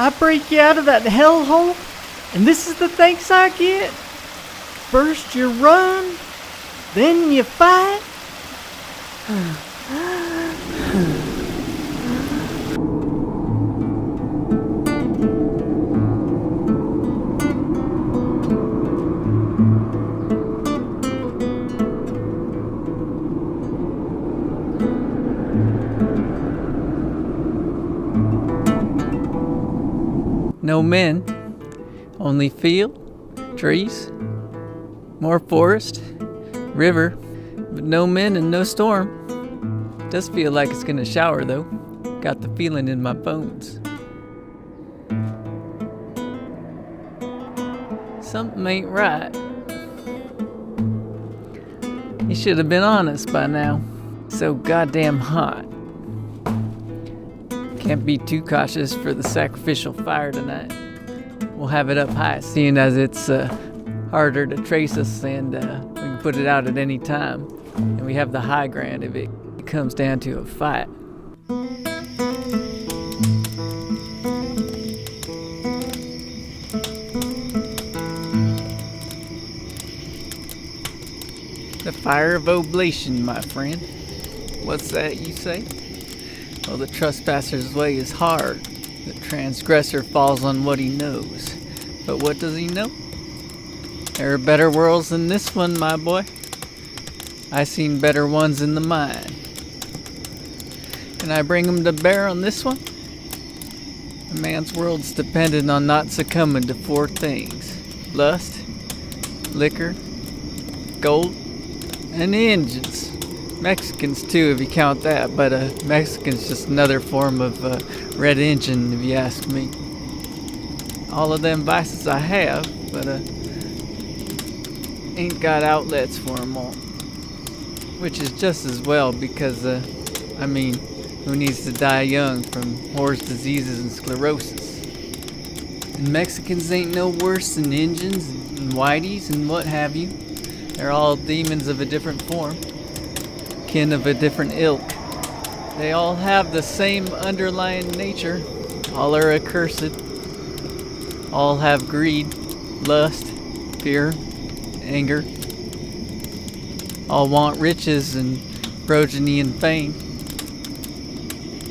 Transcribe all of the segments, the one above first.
I break you out of that hellhole, and this is the thanks I get? First you run, then you fight. No men, only field, trees, more forest, river, but no men and no storm. Does feel like it's gonna shower though. Got the feeling in my bones. Something ain't right. You should have been honest by now. So goddamn hot. Can't be too cautious for the sacrificial fire tonight. We'll have it up high, seeing as it's harder to trace us, and we can put it out at any time. And we have the high ground if it comes down to a fight. The fire of oblation, my friend. What's that you say? Well, the trespasser's way is hard. The transgressor falls on what he knows. But what does he know? There are better worlds than this one, my boy. I seen better ones in the mine. Can I bring 'em to bear on this one? A man's world's dependent on not succumbing to four things: lust, liquor, gold, and engines. Mexicans too, if you count that, but Mexican's just another form of red engine, if you ask me. All of them vices I have, but ain't got outlets for 'em all. Which is just as well, because who needs to die young from horse diseases and sclerosis? And Mexicans ain't no worse than Injuns and whiteys and what have you. They're all demons of a different form, kin of a different ilk. They all have the same underlying nature. All are accursed. All have greed, lust, fear, anger. All want riches and progeny and fame.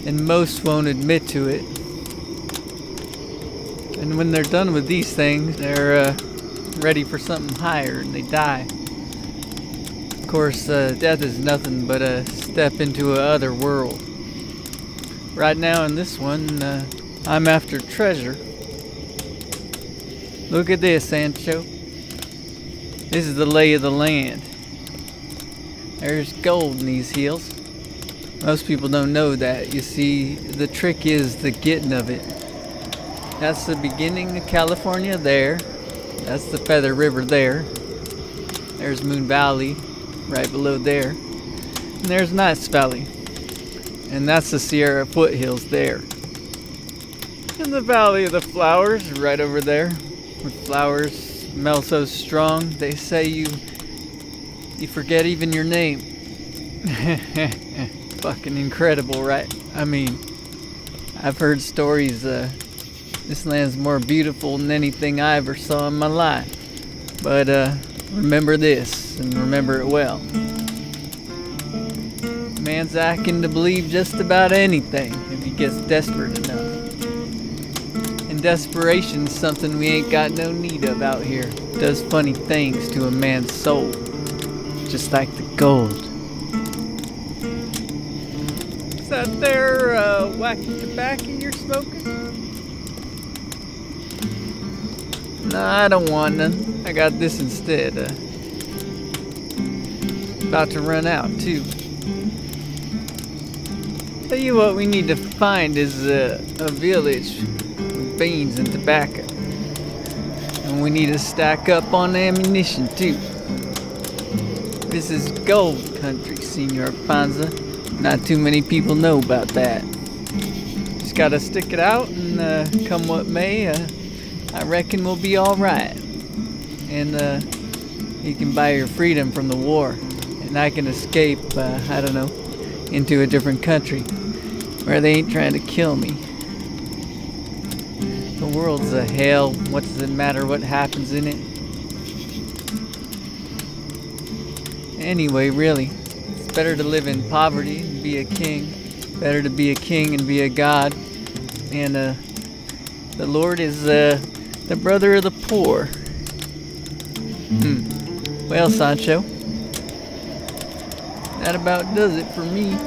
And most won't admit to it. And when they're done with these things, they're ready for something higher, and they die. Of course, death is nothing but a step into a other world. Right now in this one, I'm after treasure. Look at this, Sancho. This is the lay of the land. There's gold in these hills. Most people don't know that. You see, the trick is the getting of it. That's the beginning of California there. That's the Feather River there. There's Moon Valley right below there. And there's Nice Valley. And that's the Sierra foothills there. And the Valley of the Flowers right over there. Where flowers smell so strong, they say you forget even your name. Fucking incredible, right? I mean, I've heard stories, this land's more beautiful than anything I ever saw in my life. But, remember this, and remember it well. Man's acting to believe just about anything if he gets desperate enough. And desperation's something we ain't got no need of out here. It does funny things to a man's soul, just like the gold. Is that there wacky tobacco you're smoking? Nah, I don't want none. I got this instead. About to run out too. Tell you what we need to find is a village with beans and tobacco. And we need to stack up on ammunition too. This is gold country, Senor Panza. Not too many people know about that. Just gotta stick it out, and come what may, I reckon we'll be alright. And you can buy your freedom from the war. And I can escape, I don't know, into a different country where they ain't trying to kill me. The world's a hell. What does it matter what happens in it? Anyway, really, it's better to live in poverty and be a king. Better to be a king and be a god. And the Lord is the brother of the poor. Well, Sancho, that about does it for me.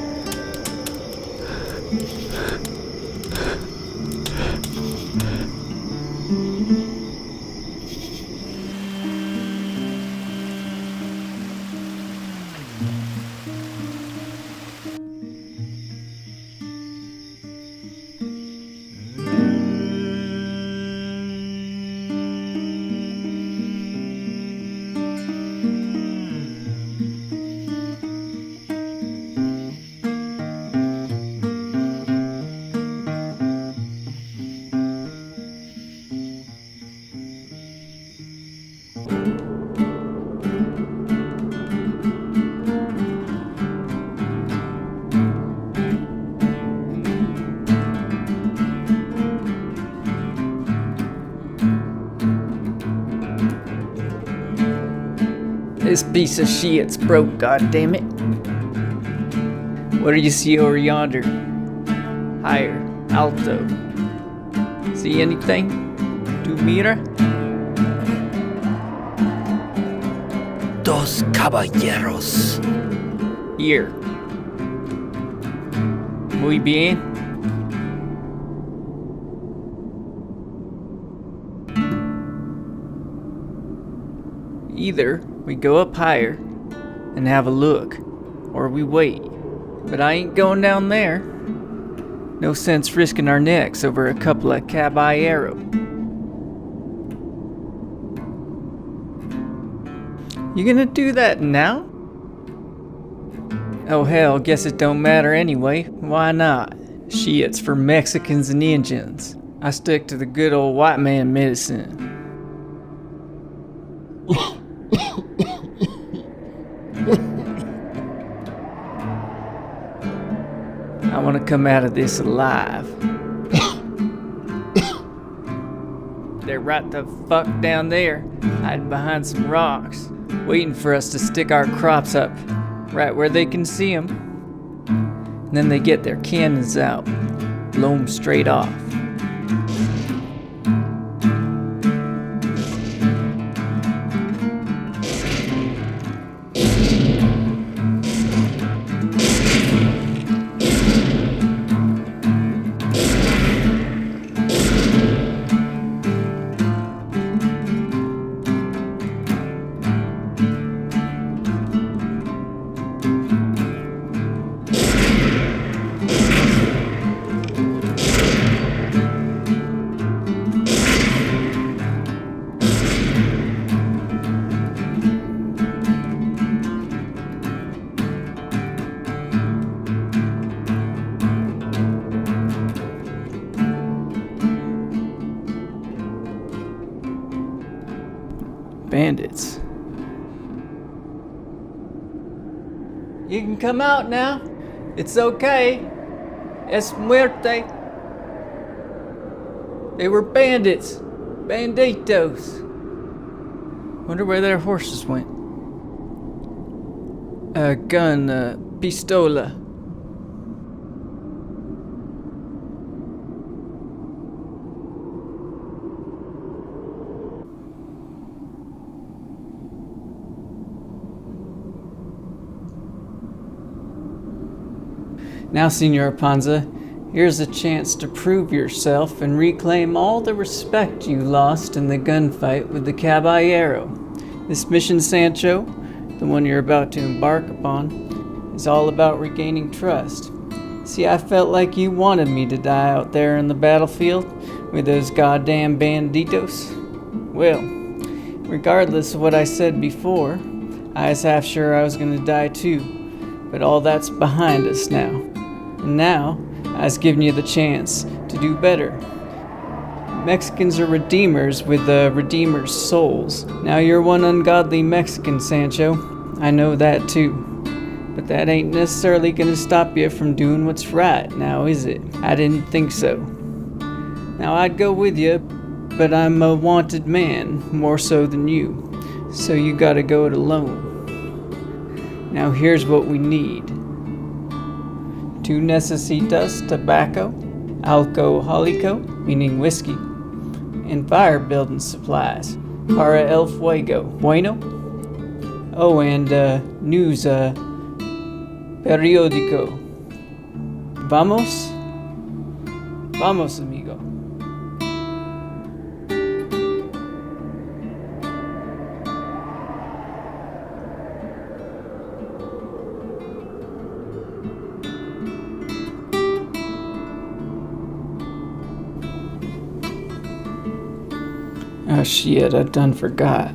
This piece of shit's broke, goddammit. What do you see over yonder? Higher, alto. See anything? Tu mira? Dos caballeros. Here. Muy bien. Either we go up higher and have a look, or we wait. But I ain't going down there. No sense risking our necks over a couple of caballero. You gonna do that now? Oh hell, guess it don't matter anyway. Why not? Shit's for Mexicans and Indians. I stick to the good old white man medicine. I want to come out of this alive. They're right the fuck down there, hiding behind some rocks, waiting for us to stick our crops up, right where they can see them. And then they get their cannons out, blow them straight off. Bandits. You can come out now. It's okay. Es muerte. They were bandits. Banditos. Wonder where their horses went. A gun, pistola. Now, Senor Panza, here's a chance to prove yourself and reclaim all the respect you lost in the gunfight with the Caballero. This mission, Sancho, the one you're about to embark upon, is all about regaining trust. See, I felt like you wanted me to die out there in the battlefield with those goddamn banditos. Well, regardless of what I said before, I was half sure I was gonna die too, but all that's behind us now. And now, I've given you the chance to do better. Mexicans are redeemers with redeemers' souls. Now you're one ungodly Mexican, Sancho. I know that too. But that ain't necessarily gonna stop you from doing what's right, now is it? I didn't think so. Now I'd go with you, but I'm a wanted man, more so than you. So you gotta go it alone. Now here's what we need. 2 necesitas tobacco, alcoholico, meaning whiskey, and fire building supplies. Para el fuego. Bueno? Oh, and news, periódico. Vamos? Vamos, amigo. Oh shit, I done forgot.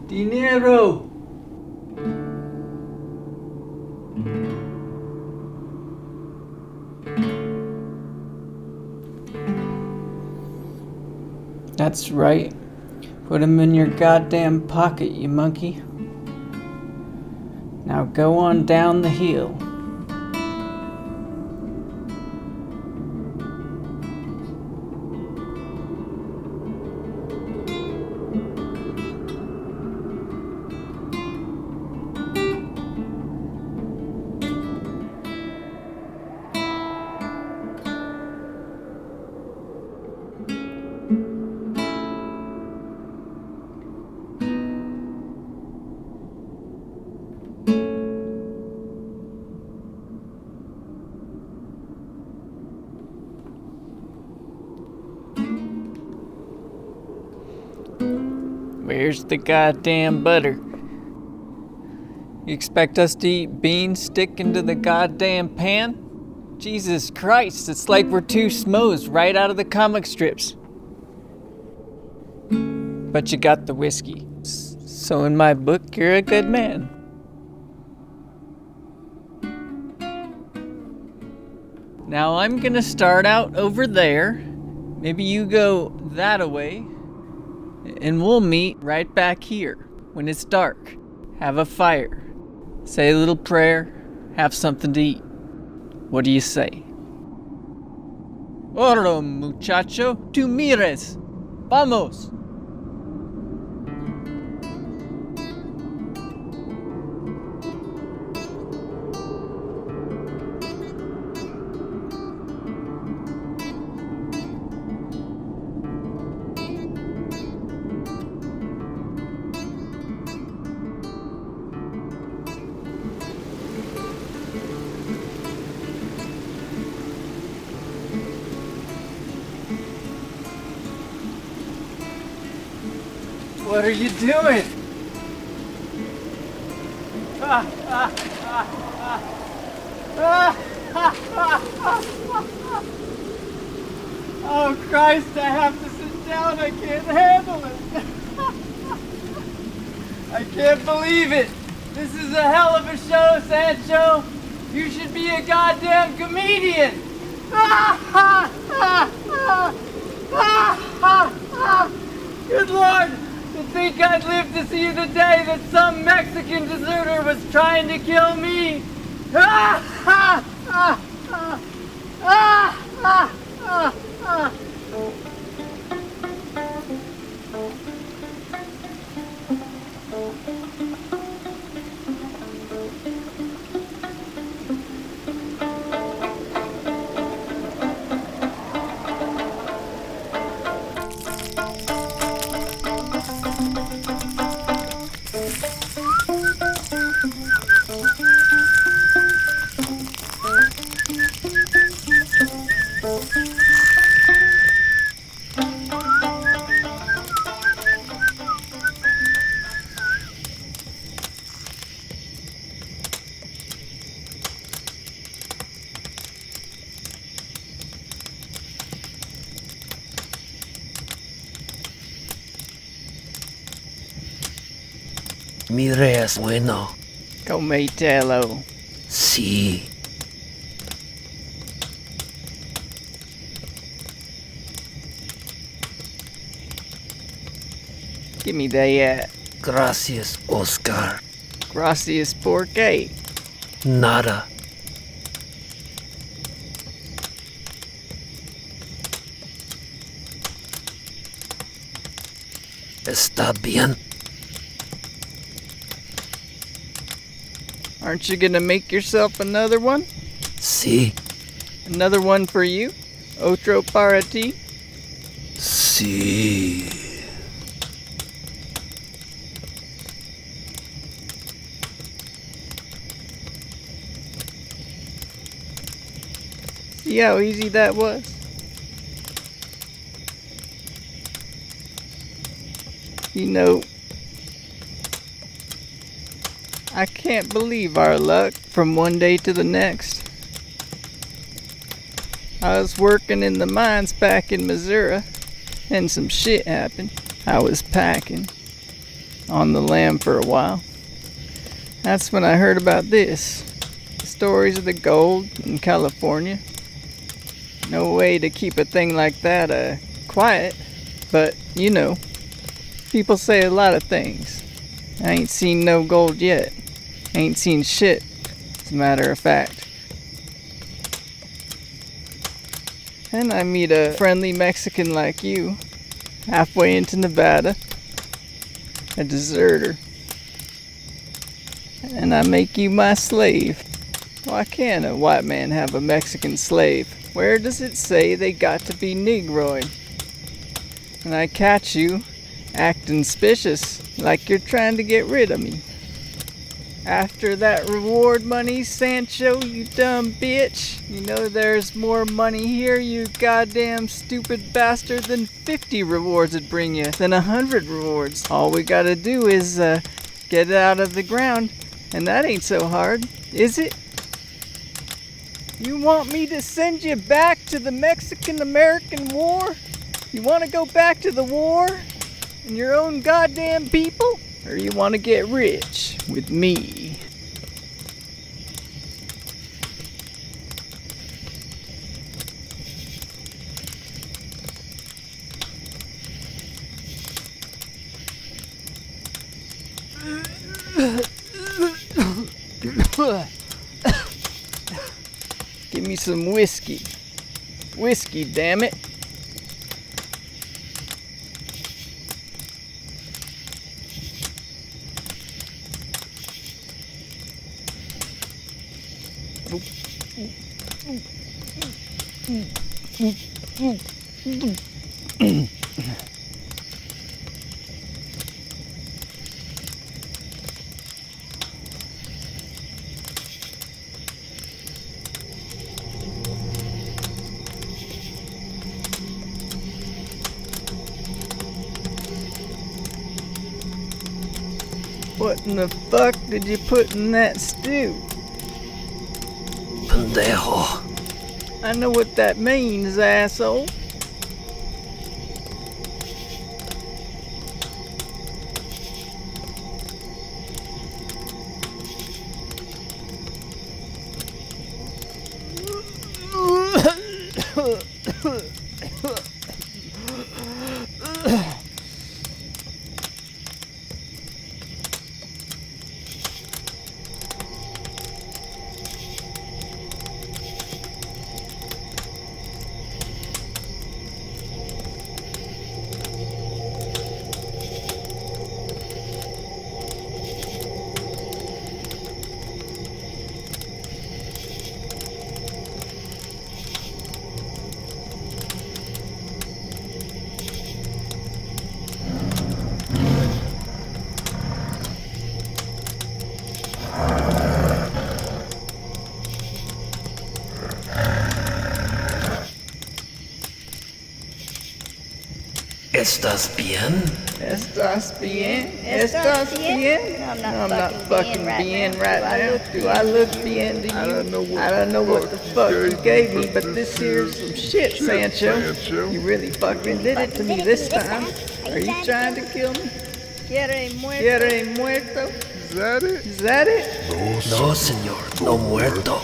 Dinero! That's right. Put 'em in your goddamn pocket, you monkey. Now go on down the hill. Where's the goddamn butter? You expect us to eat beans sticking to the goddamn pan? Jesus Christ, it's like we're 2 Smos right out of the comic strips. But you got the whiskey. So in my book, you're a good man. Now I'm gonna start out over there. Maybe you go that-a-way. And we'll meet right back here when it's dark. Have a fire. Say a little prayer. Have something to eat. What do you say? Oro, muchacho, tú mires. Vamos. What are you doing? Oh Christ, I have to sit down. I can't handle it. I can't believe it. This is a hell of a show, Sancho. You should be a goddamn comedian. Good Lord. To think I'd live to see the day that some Mexican deserter was trying to kill me. Mire es bueno. Cometelo. Sí. Give me that. Gracias, Oscar. Gracias por qué? Nada. Está bien. Aren't you gonna make yourself another one? Sí, Another one for you? Otro para ti? sí. See how easy that was? You know, I can't believe our luck from one day to the next. I was working in the mines back in Missouri, and some shit happened. I was packing on the lam for a while. That's when I heard about this. The stories of the gold in California. No way to keep a thing like that quiet, but you know, people say a lot of things. I ain't seen no gold yet. Ain't seen shit, as a matter of fact. And I meet a friendly Mexican like you, halfway into Nevada, a deserter. And I make you my slave. Why can't a white man have a Mexican slave? Where does it say they got to be Negroid? And I catch you acting suspicious, like you're trying to get rid of me. After that reward money, Sancho, you dumb bitch. You know there's more money here, you goddamn stupid bastard, than 50 rewards would bring you, than 100 rewards. All we gotta do is get it out of the ground, and that ain't so hard, is it? You want me to send you back to the Mexican-American War? You want to go back to the war and your own goddamn people? Or you want to get rich with me? Give me some whiskey. Whiskey, damn it. What in the fuck did you put in that stew? Pendejo. I know what that means, asshole. ¿Estás bien? ¿Estás bien? ¿Estás bien? No, I'm not fucking bien right now. Do I look bien to you? I don't know what the fuck you gave me, but this here's some shit, Sancho. You really fucking did it to me this time. Are you trying to kill me? Quiere muerto? Is that it? No, señor. No muerto.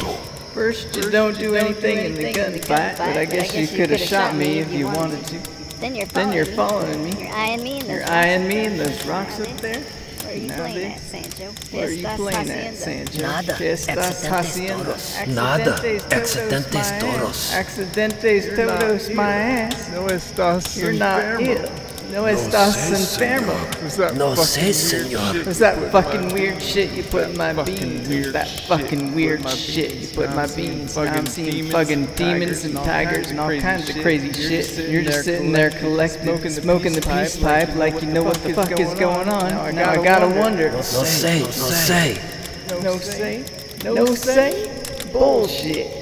First, you don't do anything in the gunfight, but I guess you could have shot me if you wanted to. Then You're following me. You're eyeing me. You're eyeing me and those rocks up there? Where are you playing at, Sancho? What are you playing at, Sancho? Nada. ¿Qué estás haciendo? Todos. Nada. Accidentes todos. Accidentes todos, my ass. No estás You're not enfermo. ill. No estás enfermo. What's that No fucking sé, weird senor. shit What's you that put in fucking my weird shit you put in my fucking beans? weird That shit fucking you weird put in my shit you beans. put in Now my I'm seeing beans. Now I'm fucking seeing demons fucking and demons and tigers and all kinds of crazy shit. You're just sitting there collecting, smoking the peace pipe like you know what the fuck is going on. Now I gotta wonder. No sé, no sé. No say? No say? Bullshit.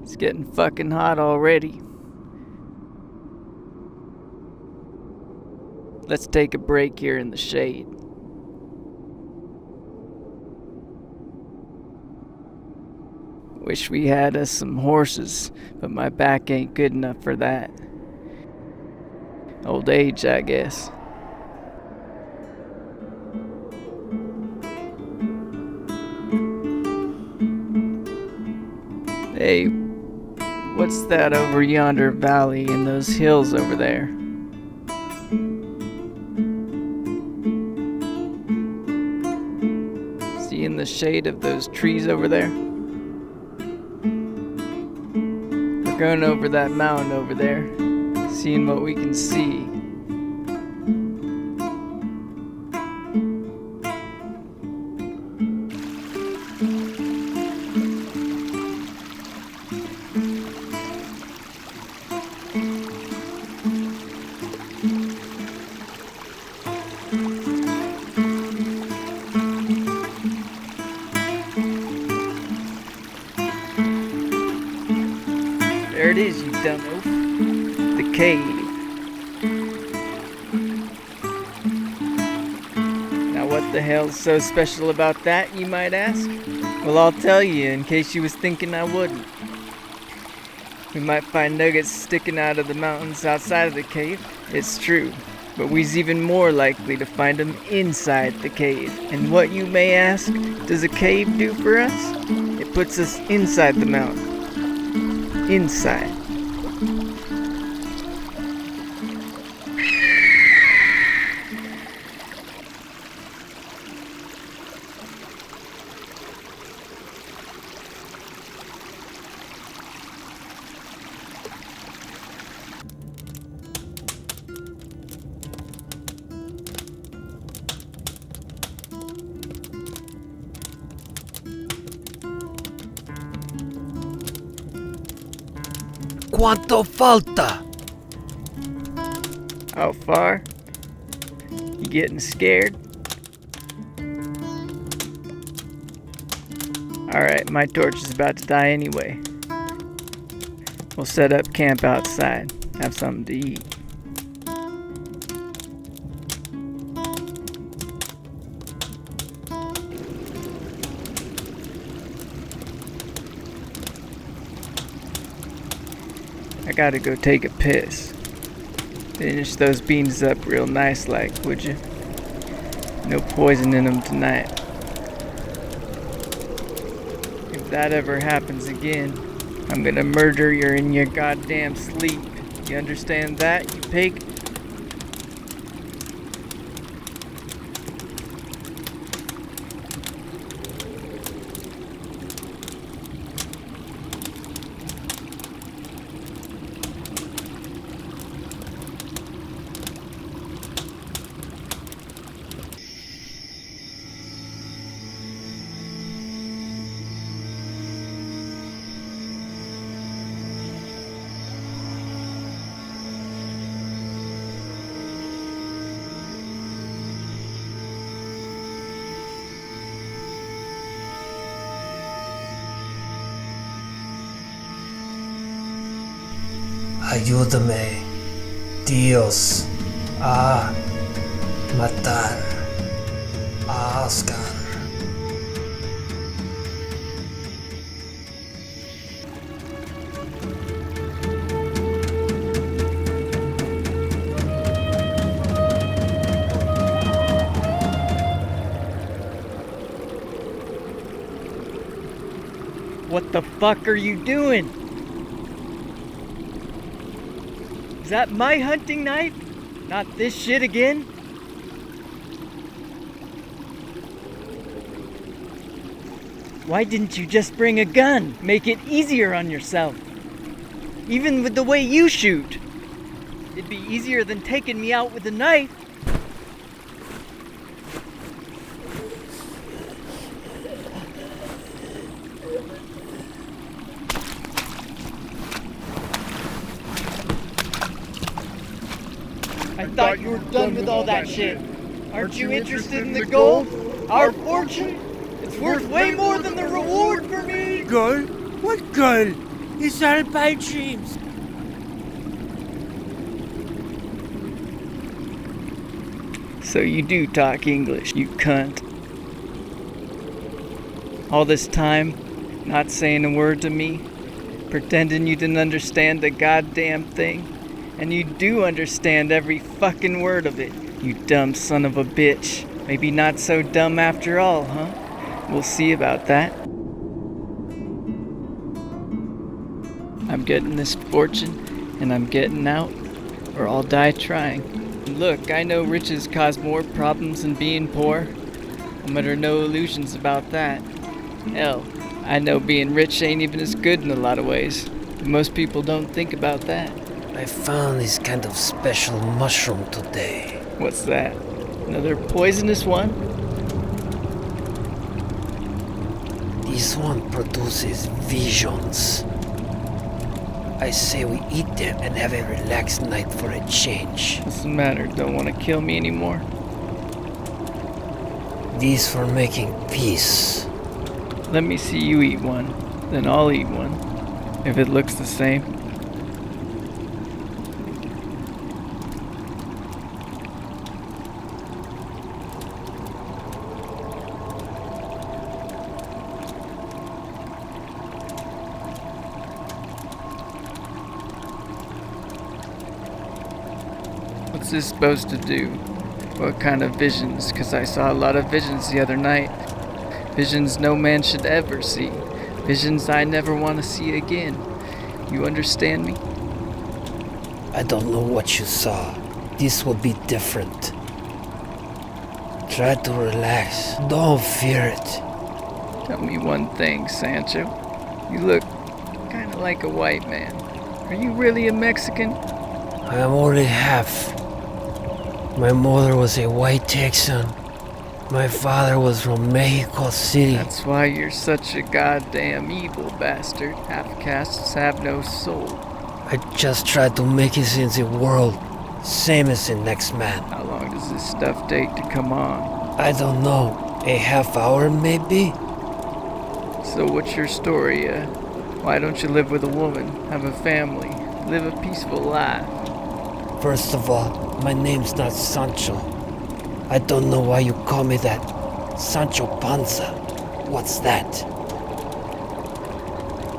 It's getting fucking hot already. Let's take a break here in the shade. Wish we had us some horses, but my back ain't good enough for that. Old age, I guess. Hey, what's that over yonder valley in those hills over there? See in the shade of those trees over there? We're going over that mountain over there, seeing what we can see. There it is, you dumbo. The cave. Now what the hell's so special about that, you might ask? Well, I'll tell you in case you was thinking I wouldn't. We might find nuggets sticking out of the mountains outside of the cave. It's true. But we's even more likely to find them inside the cave. And what, you may ask, does a cave do for us? It puts us inside the mountain. Inside. ¿Cuánto falta? How far? You getting scared? Alright, my torch is about to die anyway. We'll set up camp outside. Have something to eat. I gotta go take a piss. Finish those beans up real nice like, would you? No poison in them tonight. If that ever happens again, I'm gonna murder you in your goddamn sleep. You understand that, you pig? Ayúdame, Dios, a matar a Oscar. What the fuck are you doing? Is that my hunting knife? Not this shit again? Why didn't you just bring a gun? Make it easier on yourself. Even with the way you shoot. It'd be easier than taking me out with a knife. I thought you were done with all that shit. Aren't you interested in the gold? Our fortune? It's worth way more than the reward for me! Gold? What gold? It's all pipe dreams. So you do talk English, you cunt. All this time, not saying a word to me, pretending you didn't understand the goddamn thing. And you do understand every fucking word of it, you dumb son of a bitch. Maybe not so dumb after all, huh? We'll see about that. I'm getting this fortune, and I'm getting out, or I'll die trying. And look, I know riches cause more problems than being poor. I'm under no illusions about that. Hell, I know being rich ain't even as good in a lot of ways. Most people don't think about that. I found this kind of special mushroom today. What's that? Another poisonous one? This one produces visions. I say we eat them and have a relaxed night for a change. What's the matter? Don't want to kill me anymore? These for making peace. Let me see you eat one, then I'll eat one. If it looks the same. What's this supposed to do? What kind of visions? 'Cause I saw a lot of visions the other night. Visions no man should ever see. Visions I never want to see again. You understand me? I don't know what you saw. This will be different. Try to relax. Don't fear it. Tell me one thing, Sancho. You look kind of like a white man. Are you really a Mexican? I am only half. My mother was a white Texan. My father was from Mexico City. That's why you're such a goddamn evil bastard. Half-castes have no soul. I just tried to make it in the world, same as the next man. How long does this stuff take to come on? I don't know, a half hour maybe? So what's your story, Why don't you live with a woman, have a family, live a peaceful life? First of all, my name's not Sancho. I don't know why you call me that. Sancho Panza. What's that?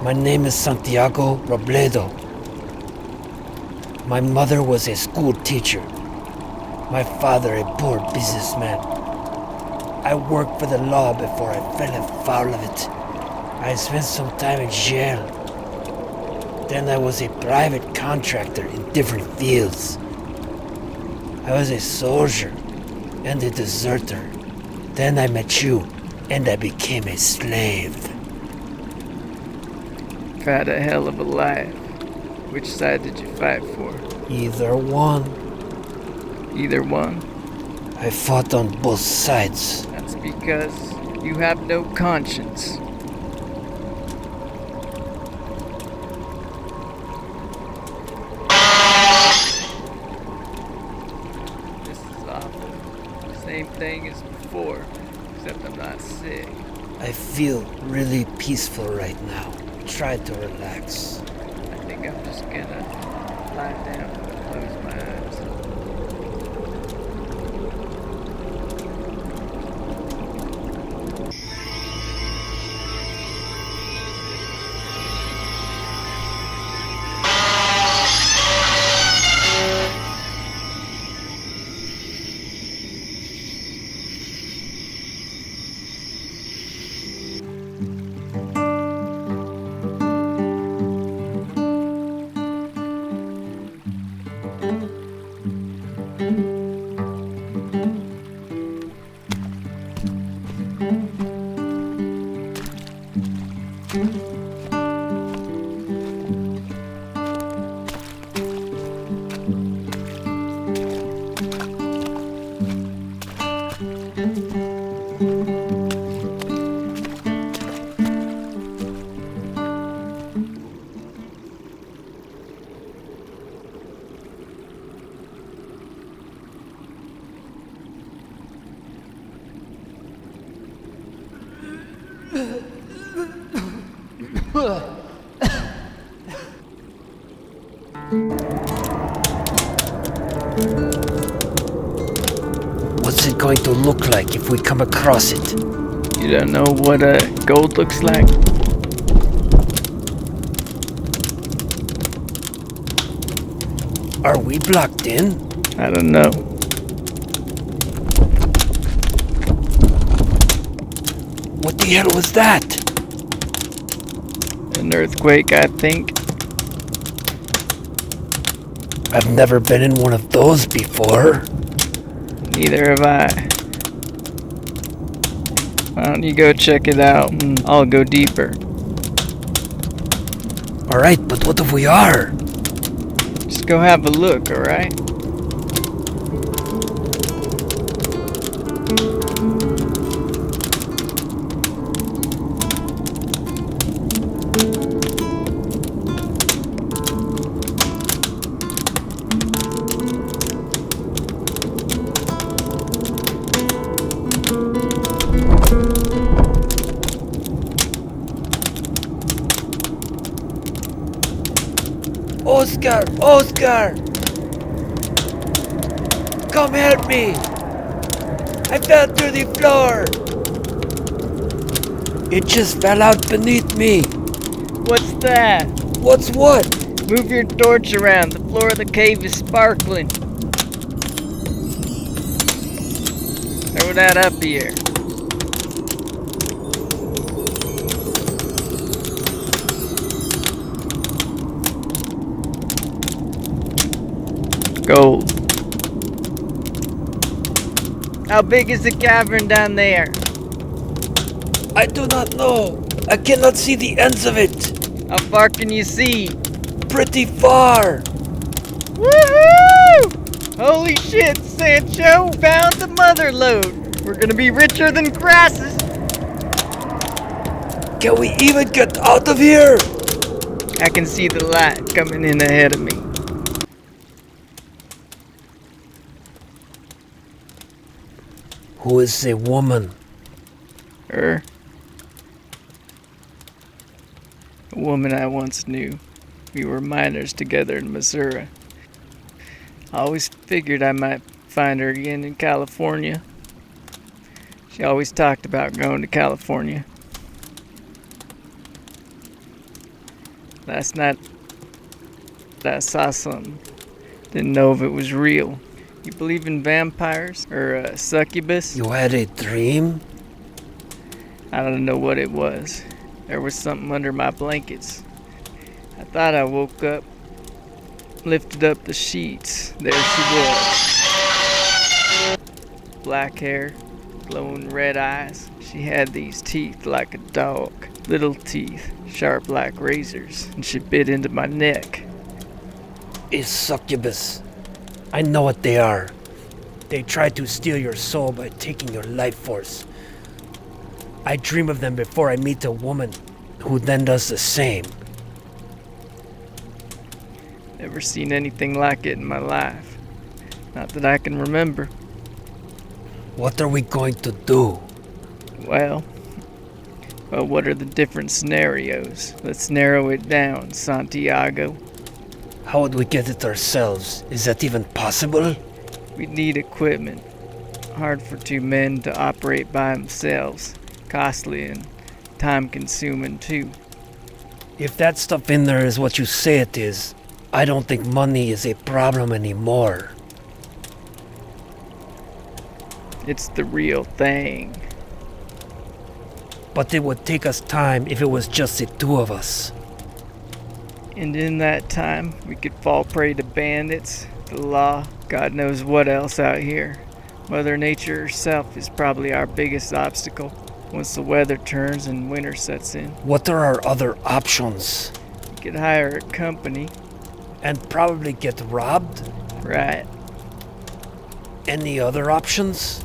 My name is Santiago Robledo. My mother was a school teacher. My father a poor businessman. I worked for the law before I fell foul of it. I spent some time in jail. Then I was a private contractor in different fields. I was a soldier and a deserter. Then I met you and I became a slave. You've had a hell of a life. Which side did you fight for? Either one. Either one? I fought on both sides. That's because you have no conscience. This is awful. Same thing as before, except I'm not sick. I feel really peaceful right now. Try to relax. I think I'm just gonna lie down and close my eyes. What's it going to look like if we come across it? You don't know what gold looks like? Are we blocked in? I don't know. What the hell was that? An earthquake, I think. I've never been in one of those before. Neither have I. Why don't you go check it out and I'll go deeper. Alright, but what if we are? Just go have a look, alright? Oscar! Oscar! Come help me! I fell through the floor! It just fell out beneath me! What's that? What's what? Move your torch around. The floor of the cave is sparkling. Throw that up here. Gold. How big is the cavern down there? I do not know. I cannot see the ends of it. How far can you see? Pretty far. Woohoo! Holy shit, Sancho! Found the mother lode. We're gonna be richer than Crassus. Can we even get out of here? I can see the light coming in ahead of me. Who is a woman? Her. A woman I once knew. We were miners together in Missouri. I always figured I might find her again in California. She always talked about going to California. Last night, I saw something. Didn't know if it was real. You believe in vampires or succubus? You had a dream? I don't know what it was. There was something under my blankets. I thought I woke up, lifted up the sheets. There she was. Black hair, glowing red eyes. She had these teeth like a dog. Little teeth, sharp like razors, and she bit into my neck. A succubus. I know what they are. They try to steal your soul by taking your life force. I dream of them before I meet a woman who then does the same. Never seen anything like it in my life. Not that I can remember. What are we going to do? Well, what are the different scenarios? Let's narrow it down, Santiago. How would we get it ourselves? Is that even possible? We'd need equipment. Hard for two men to operate by themselves. Costly and time-consuming, too. If that stuff in there is what you say it is, I don't think money is a problem anymore. It's the real thing. But it would take us time if it was just the two of us. And in that time, we could fall prey to bandits, the law, God knows what else out here. Mother Nature herself is probably our biggest obstacle once the weather turns and winter sets in. What are our other options? We could hire a company, And probably get robbed? right? Any other options?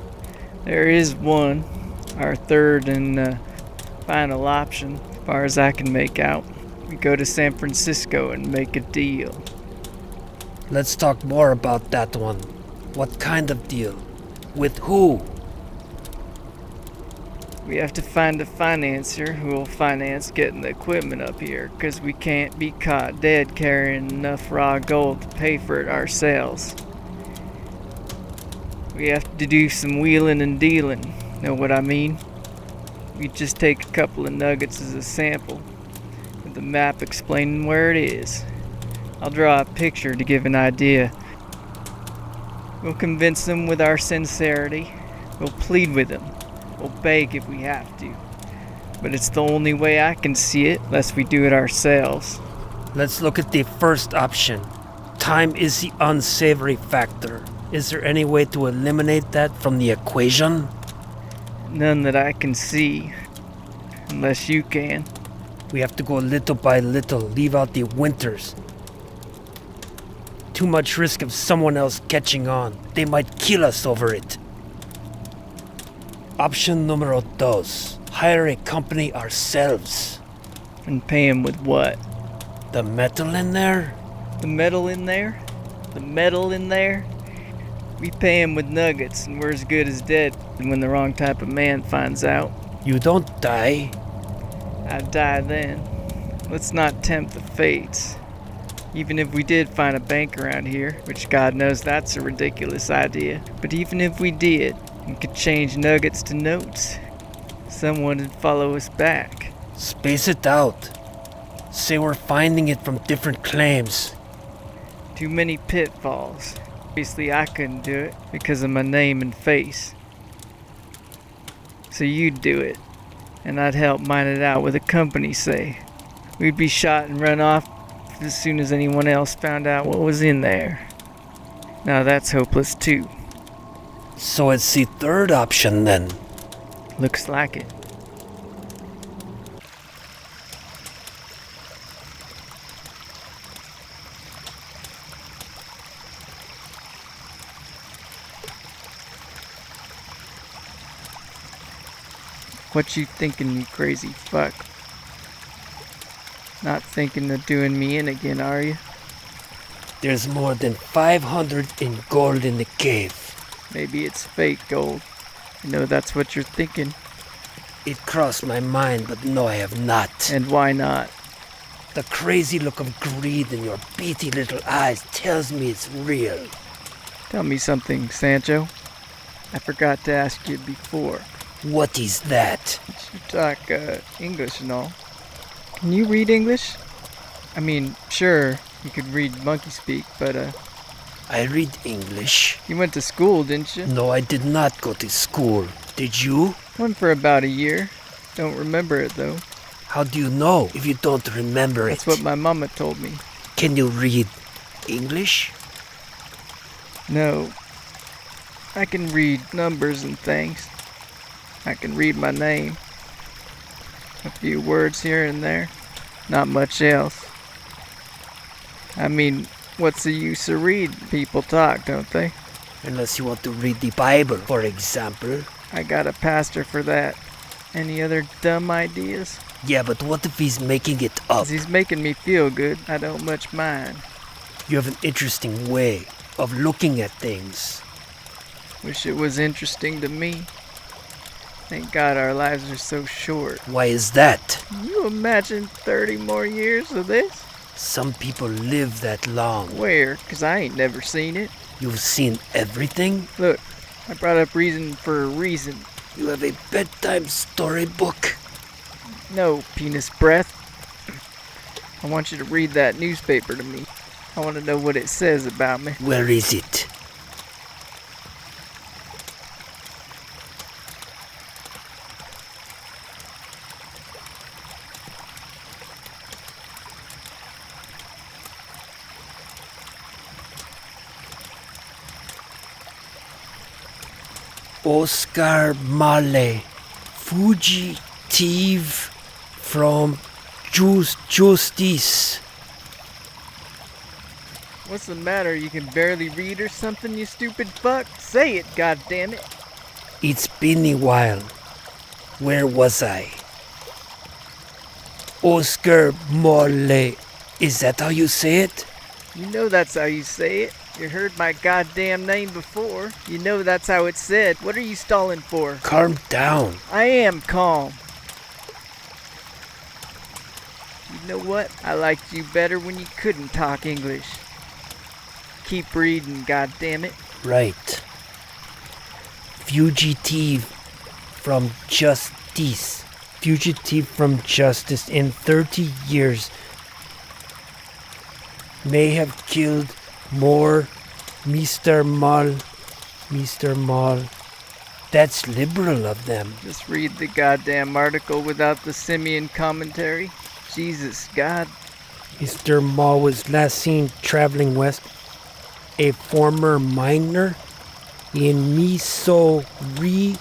There is one, our third and final option, as far as I can make out. We go to San Francisco and make a deal. Let's talk more about that one. What kind of deal? With who? We have to find a financier who will finance getting the equipment up here, because we can't be caught dead carrying enough raw gold to pay for it ourselves. We have to do some wheeling and dealing, know what I mean? We just take a couple of nuggets as a sample, with a map explaining where it is. I'll draw a picture to give an idea. We'll convince them with our sincerity. We'll plead with them. We'll beg if we have to. But it's the only way I can see it, lest we do it ourselves. Let's look at the first option. Time is the unsavory factor. Is there any way to eliminate that from the equation? None that I can see. Unless you can. We have to go little by little, leave out the winters. Too much risk of someone else catching on. They might kill us over it. Option numero dos. Hire a company ourselves. And pay him with what? The metal in there? The metal in there? The metal in there? We pay him with nuggets, and we're as good as dead when the wrong type of man finds out. You don't die. I'd die then. Let's not tempt the fates. Even if we did find a bank around here, which God knows that's a ridiculous idea, but even if we did, and could change nuggets to notes, someone would follow us back. Space it out. Say we're finding it from different claims. Too many pitfalls. Obviously I couldn't do it because of my name and face. So you'd do it, and I'd help mine it out with a company, say. We'd be shot and run off as soon as anyone else found out what was in there. Now that's hopeless too. So it's the third option then. Looks like it. What you thinking, you crazy fuck? Not thinking of doing me in again, are you? There's more than 500 in gold in the cave. Maybe it's fake gold. I know that's what you're thinking. It crossed my mind, but no, I have not. And why not? The crazy look of greed in your beady little eyes tells me it's real. Tell me something, Sancho. I forgot to ask you before. What is that? You talk English and all. Can you read English? I mean, sure, you could read monkey speak, but I read English. you went to school, didn't you? No, I did not go to school. Did you? Went for about a year. Don't remember it though. How do you know if you don't remember That's it? what my mama told me. Can you read English? No. I can read numbers and things. I can read my name. A few words here and there. Not much else. I mean, what's the use of reading? People talk, don't they? Unless you want to read the Bible, for example. I got a pastor for that. Any other dumb ideas? Yeah, but what if he's making it up? 'Cause he's making me feel good. I don't much mind. You have an interesting way of looking at things. Wish it was interesting to me. Thank God our lives are so short. Why is that? Can you imagine 30 more years of this? Some people live that long. Where? 'Cause I ain't never seen it. You've seen everything? Look, I brought up reason for a reason. You have a bedtime storybook? No, penis breath. I want you to read that newspaper to me. I want to know what it says about me. Where is it? Oscar Malle, fugitive from justice. What's the matter? You can barely read or something, you stupid fuck? Say it, goddammit. It's been a while. Where was I? Oscar Malle. Is that how you say it? You know that's how you say it. You heard my goddamn name before. You know that's how it's said. What are you stalling for? Calm down. I am calm. You know what? I liked you better when you couldn't talk English. Keep reading, goddammit. Right. Fugitive from justice. Fugitive from justice in 30 years may have killed more. Mr. Mall. That's liberal of them. Just read the goddamn article without the simian commentary. Jesus, God. Mr. Mall was last seen traveling west. A former miner in Missouri.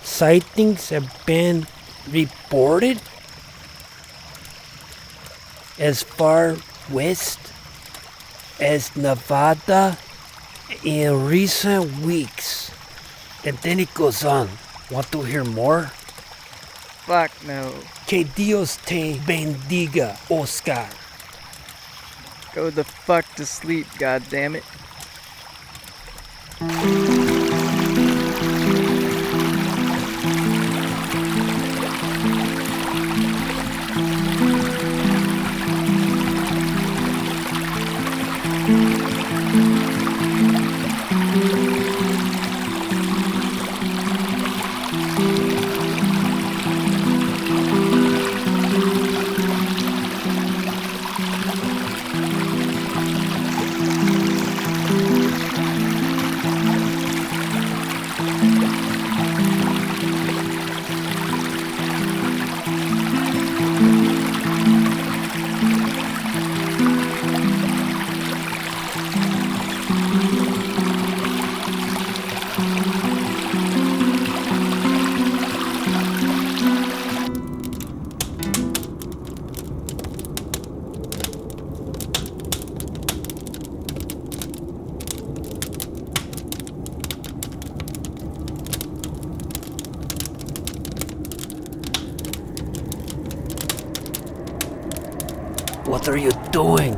Sightings have been reported as far west as Nevada in recent weeks. And then it goes on. Want to hear more? Fuck no. Que Dios te bendiga, Oscar. Go the fuck to sleep, goddammit. What are you doing?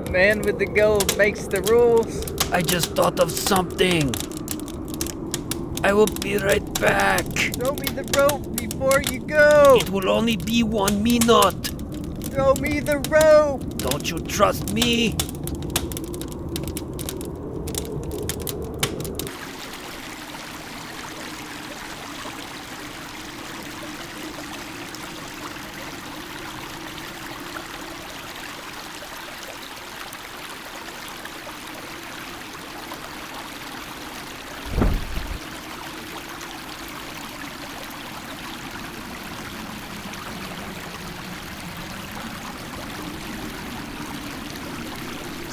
The man with the gold makes the rules. I just thought of something. I will be right back. Throw me the rope before you go. It will only be 1 minute. Throw me the rope. Don't you trust me?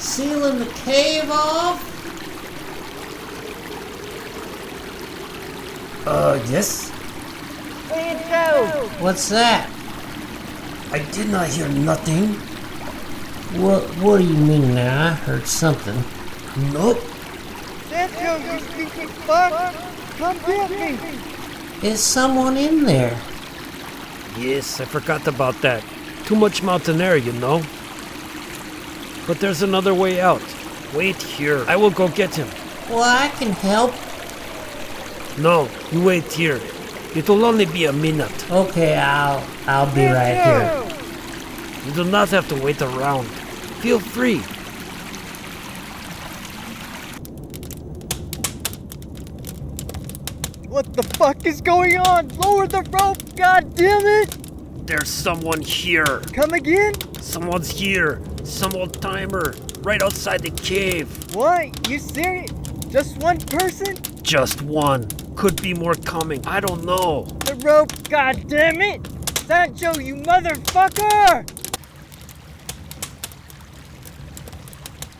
Sealing the cave off? Yes? Sancho! What's that? I did not hear nothing. What do you mean now? I heard something. Nope. Sancho, you stupid fuck! Come get me! Is someone in there? Yes, I forgot about that. Too much mountain air, you know. But there's another way out. Wait here. I will go get him. Well, I can help. No, you wait here. It'll only be a minute. Okay, I'll be right here. You do not have to wait around. Feel free. What the fuck is going on? Lower the rope, god damn it! There's someone here. Come again? Someone's here. Some old timer. Right outside the cave. What? You serious? Just one person? Just one. Could be more coming. I don't know. The rope, god damn it! Sancho, you motherfucker!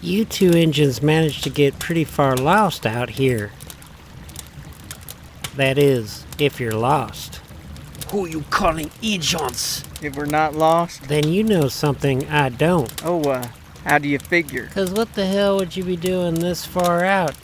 You two engines managed to get pretty far lost out here. That is, if you're lost. Who you calling agents? If we're not lost? Then you know something I don't. Oh, how do you figure? 'Cause what the hell would you be doing this far out?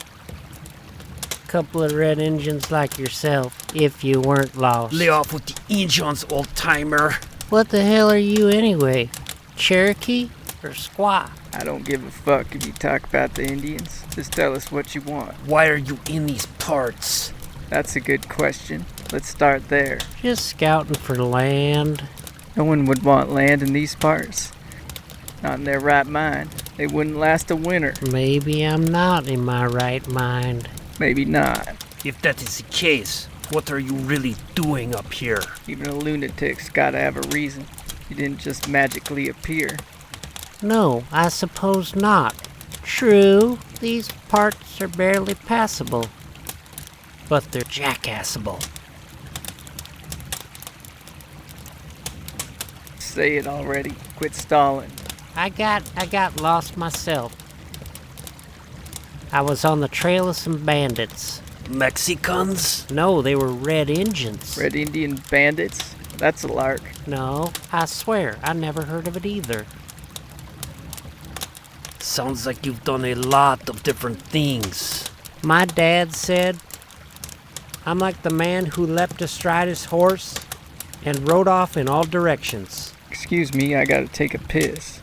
Couple of red engines like yourself, if you weren't lost. Lay off with the agents, old timer. What the hell are you anyway? Cherokee or Squaw? I don't give a fuck if you talk about the Indians. Just tell us what you want. Why are you in these parts? That's a good question. Let's start there. Just scouting for land. No one would want land in these parts. Not in their right mind. They wouldn't last a winter. Maybe I'm not in my right mind. Maybe not. If that is the case, what are you really doing up here? Even a lunatic's gotta have a reason. You didn't just magically appear. No, I suppose not. True, these parts are barely passable. But they're jackassable. Say it already. Quit stalling. I got lost myself. I was on the trail of some bandits. Mexicans? No, they were red engines. Red Indian bandits? That's a lark. No, I swear, I never heard of it either. Sounds like you've done a lot of different things. My dad said, I'm like the man who leapt astride his horse and rode off in all directions. Excuse me, I gotta take a piss.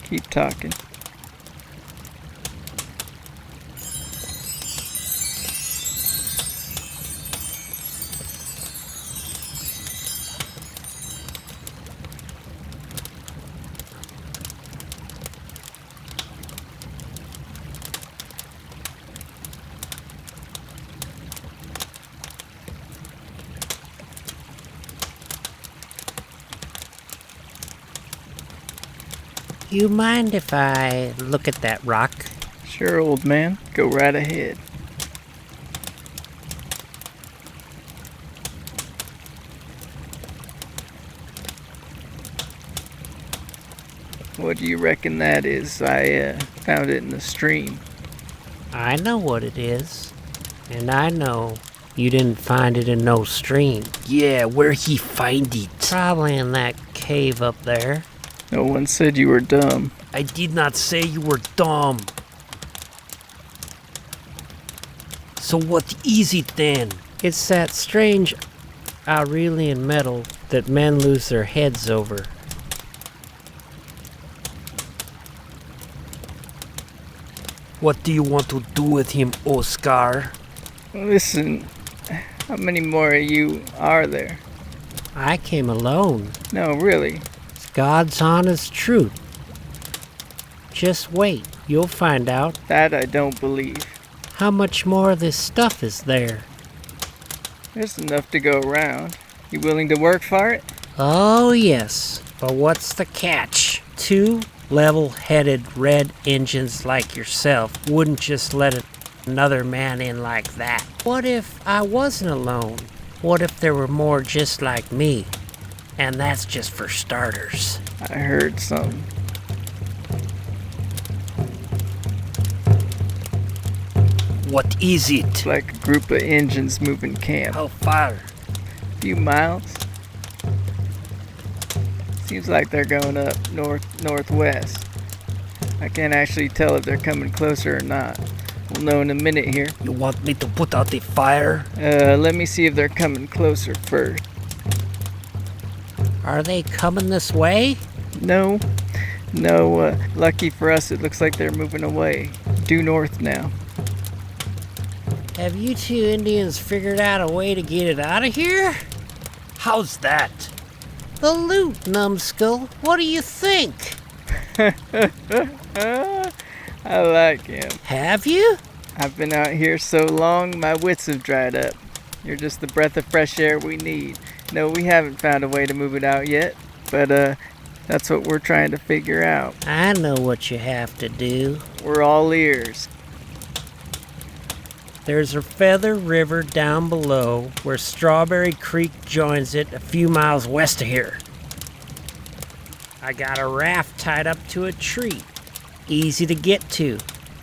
Keep talking. You mind if I look at that rock? Sure, old man. Go right ahead. What do you reckon that is? I found it in the stream. I know what it is. And I know you didn't find it in no stream. Yeah, where he find it? Probably in that cave up there. No one said you were dumb. I did not say you were dumb. So what is it then? It's that strange Aurelian metal that men lose their heads over. What do you want to do with him, Oscar? Listen, how many more of you are there? I came alone. No, really. It's God's honest truth. Just wait, you'll find out. That I don't believe. How much more of this stuff is there? There's enough to go around. You willing to work for it? Oh, yes. But what's the catch? Two level-headed red engines like yourself wouldn't just let another man in like that. What if I wasn't alone? What if there were more just like me? And that's just for starters. I heard something. What is it? It's like a group of engines moving camp. How far? A few miles. Seems like they're going up northwest. I can't actually tell if they're coming closer or not. We'll know in a minute here. You want me to put out the fire? Let me see if they're coming closer first. Are they coming this way? No. Lucky for us, it looks like they're moving away. Due north now. Have you two Indians figured out a way to get it out of here? How's that? The loot, numbskull. What do you think? I like him. Have you? I've been out here so long, my wits have dried up. You're just the breath of fresh air we need. No, we haven't found a way to move it out yet, but that's what we're trying to figure out. I know what you have to do. We're all ears. There's a Feather River down below where Strawberry Creek joins it a few miles west of here. I got a raft tied up to a tree. Easy to get to.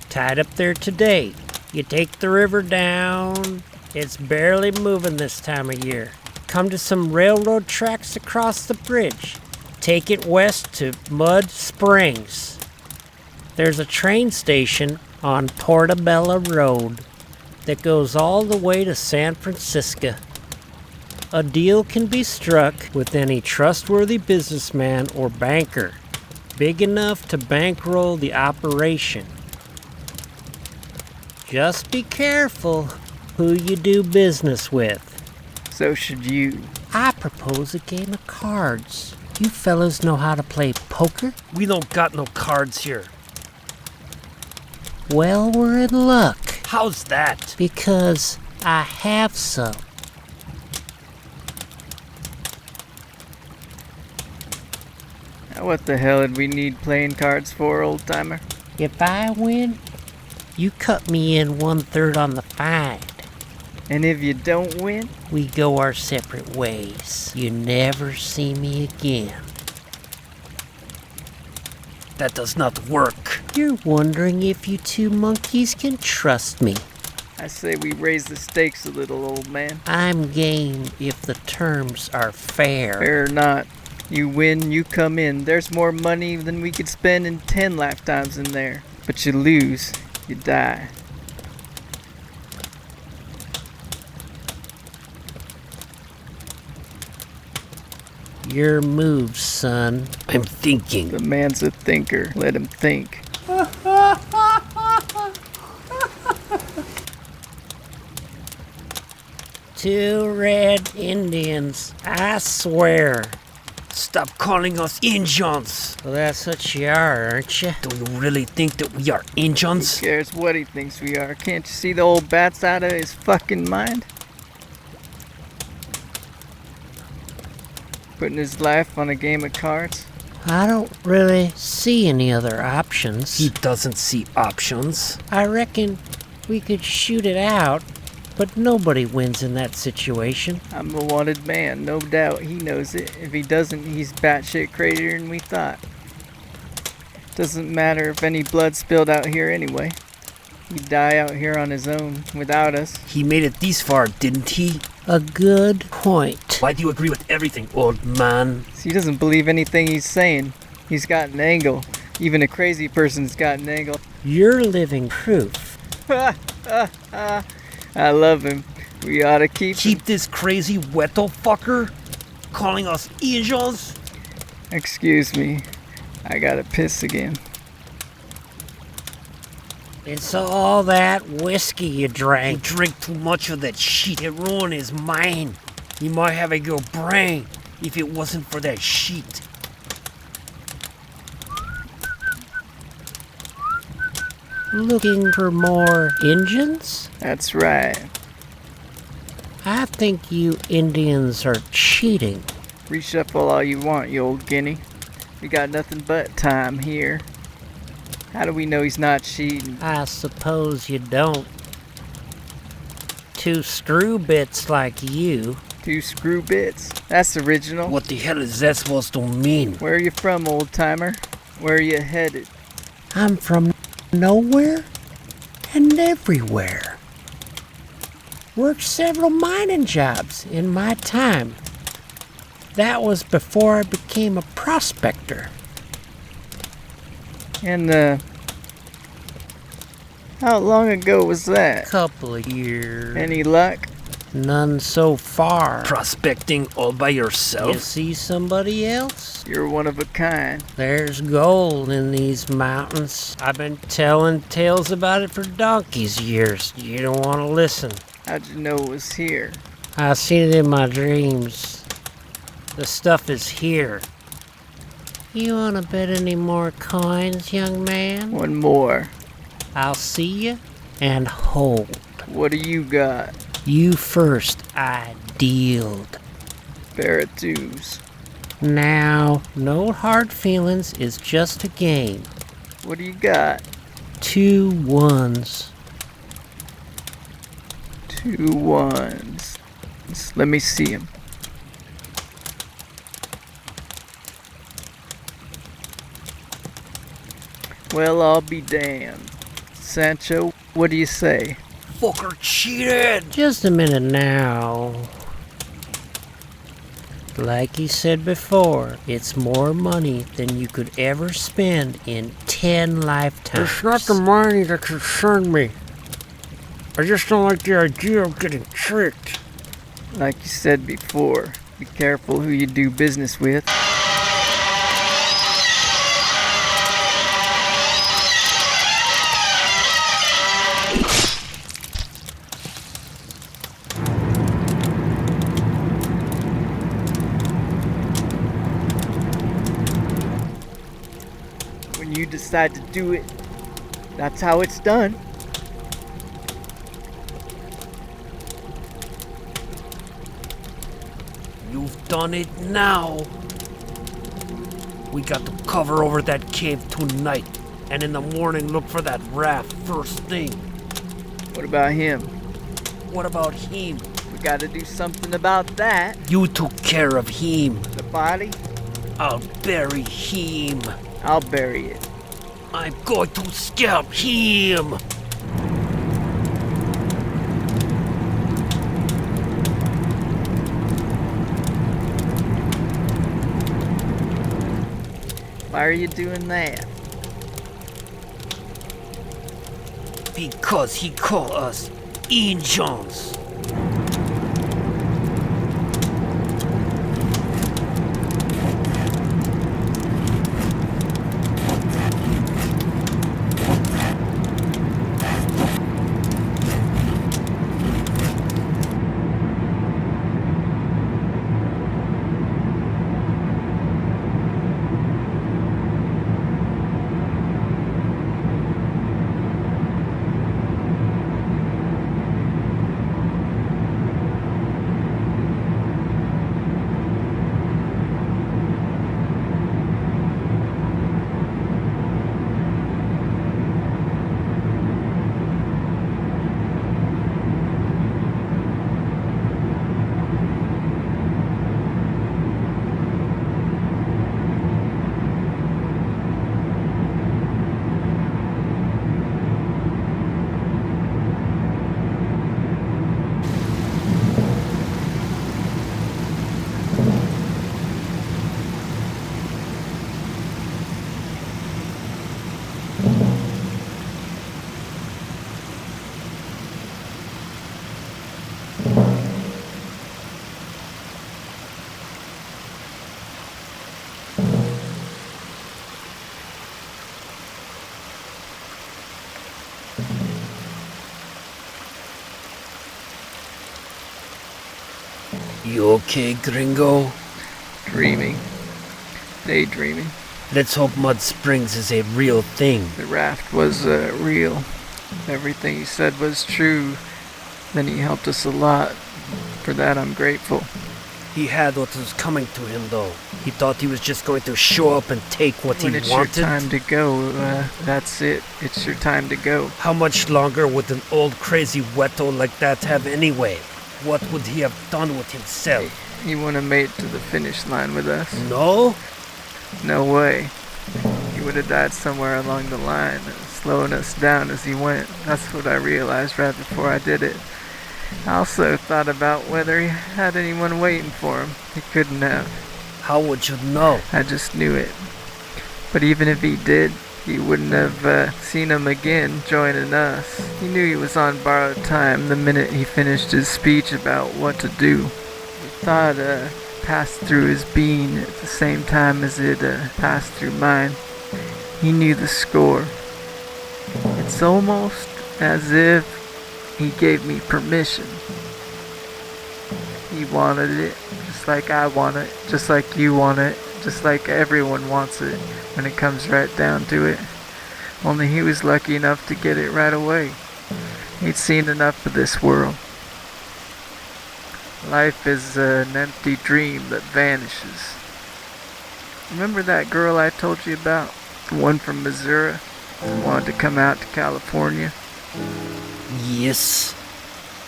Tied up there today. You take the river down. It's barely moving this time of year. Come to some railroad tracks across the bridge. Take it west to Mud Springs. There's a train station on Portobello Road that goes all the way to San Francisco. A deal can be struck with any trustworthy businessman or banker, big enough to bankroll the operation. Just be careful who you do business with. So should you. I propose a game of cards. You fellows know how to play poker? We don't got no cards here. Well, we're in luck, How's that? because I have some. Now what the hell did we need playing cards for, old timer? If I win, you cut me in 1/3 on the find. And if you don't win? We go our separate ways. You never see me again. That does not work. You're wondering if you two monkeys can trust me. I say we raise the stakes a little, old man. I'm game if the terms are fair. Fair or not. You win, you come in. There's more money than we could spend in 10 lifetimes in there. But you lose, you die. Your move, son. I'm thinking. The man's a thinker. Let him think. Two red Indians, I swear. Stop calling us Injuns. Well, that's what you are, aren't you? Do you really think that we are Who Injuns? cares what he thinks we are? Can't you see the old bat's out of his fucking mind? Putting his life on a game of cards? I don't really see any other options. He doesn't see options. I reckon we could shoot it out, but nobody wins in that situation. I'm a wanted man, no doubt. He knows it. If he doesn't, he's batshit crazier than we thought. Doesn't matter if any blood spilled out here anyway. He'd die out here on his own, without us. He made it this far, didn't he? A good point. Why do you agree with everything, old man? He doesn't believe anything he's saying. He's got an angle. Even a crazy person's got an angle. You're living proof. I love him. We ought to keep him. Keep this crazy weto fucker calling us Injuns? Excuse me. I gotta piss again. It's all that whiskey you He drank. drink too much of that shit. It ruined his mind. He might have a good brain if it wasn't for that shit. Looking for more Indians? That's right. I think you Indians are cheating. Reshuffle all you want, you old guinea. We got nothing but time here. How do we know he's not cheating? I suppose you don't. Two screw bits like you. 2 screw bits? That's original. What the hell is that supposed to mean? Where are you from, old timer? Where are you headed? I'm from nowhere and everywhere. Worked several mining jobs in my time. That was before I became a prospector. And, how long ago was that? Couple of years. Any luck? None so far. Prospecting all by You yourself? see somebody else? You're one of a kind. There's gold in these mountains. I've been telling tales about it for donkey's years. You don't want to listen. How'd you know it was here? I seen it in my dreams. The stuff is here. You want to bet any more coins, young man? One more. I'll see you and hold. What do you got? You first, I dealed. Pair of twos. Now, no hard feelings, it's just a game. What do you got? 2 1s. 2 ones. Let me see 'em. Well, I'll be damned. Sancho, what do you say? Fucker cheated! Just a minute now. Like he said before, it's more money than you could ever spend in 10 lifetimes. It's not the money that concerns me. I just don't like the idea of getting tricked. Like you said before, be careful who you do business with. When you decide to do it, that's how it's done. You've done it now. We got to cover over that cave tonight, and in the morning look for that raft first thing. What about him? What about him? We gotta do something about that. You took care of him. The body, I'll bury him. I'll bury it. I'm going to scalp him. Why are you doing that? Because he called us Injuns. You okay, gringo? Dreaming. Daydreaming. Let's hope Mud Springs is a real thing. The raft was real. Everything he said was true. Then he helped us a lot. For that, I'm grateful. He had what was coming to him, though. He thought he was just going to show up and take what When he it's wanted. your time to go, that's it. It's your time to go. How much longer would an old crazy weto like that have anyway? What would he have done with himself? He wouldn't have made it to the finish line with us. No? No way. He would have died somewhere along the line, slowing us down as he went. That's what I realized right before I did it. I also thought about whether he had anyone waiting for him. He couldn't have. How would you know? I just knew it. But even if he did, he wouldn't have seen him again joining us. He knew he was on borrowed time the minute he finished his speech about what to do. The thought passed through his being at the same time as it passed through mine. He knew the score. It's almost as if he gave me permission. He wanted it, just like I want it, just like you want it, just like everyone wants it when it comes right down to it. Only he was lucky enough to get it right away. He'd seen enough of this world. Life is an empty dream that vanishes. Remember that girl I told you about? The one from Missouri who wanted to come out to California? Yes.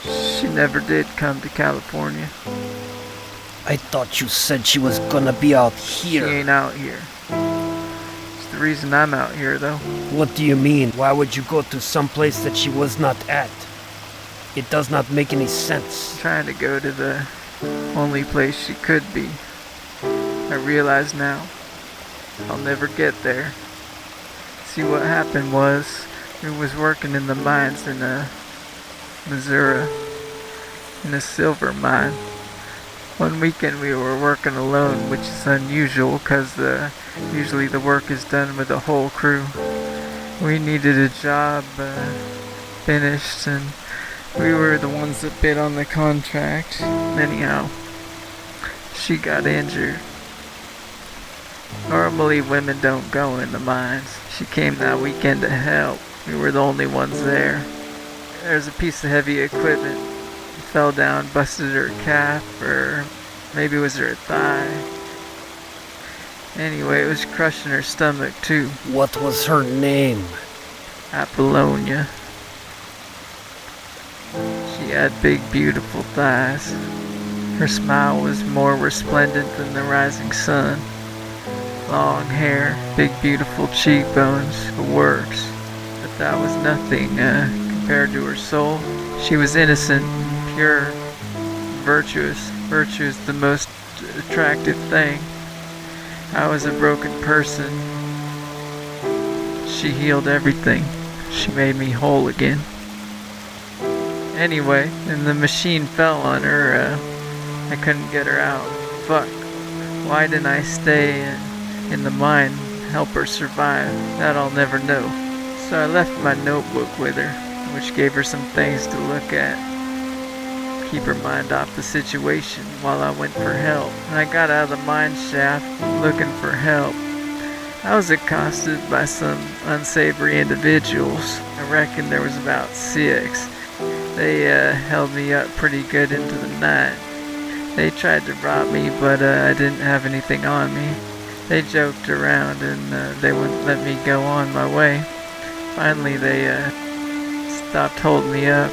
She never did come to California. I thought you said she was gonna be out She here. ain't out here. It's the reason I'm out here, though. What do you mean? Why would you go to some place that she was not at? It does not make any sense. Trying to go to the only place she could be. I realize now I'll never get there. See, what happened was we was working in the mines in Missouri, in a silver mine. One weekend we were working alone, which is unusual because usually the work is done with the whole crew. We needed a job finished, and we were the ones that bid on the contract. Anyhow, she got injured. Normally women don't go in the mines. She came that weekend to help. We were the only ones there. There's a piece of heavy equipment. Fell down, busted her calf, or maybe it was her thigh. Anyway, it was crushing her stomach too. What was her name? Apollonia. She had big, beautiful thighs. Her smile was more resplendent than the rising sun. Long hair, big, beautiful cheekbones, the works. But that was nothing compared to her soul. She was innocent, pure, virtuous. Virtue is the most attractive thing. I was a broken person. She healed everything. She made me whole again. Anyway, and the machine fell on her. I couldn't get her out. Fuck. Why didn't I stay in the mine, help her survive? That I'll never know. So I left my notebook with her, which gave her some things to look at. Keep her mind off the situation while I went for help. And I got out of the mine shaft looking for help. I was accosted by some unsavory individuals. I reckon there was about 6. They held me up pretty good into the night. They tried to rob me, but I didn't have anything on me. They joked around and they wouldn't let me go on my way. Finally, they stopped holding me up.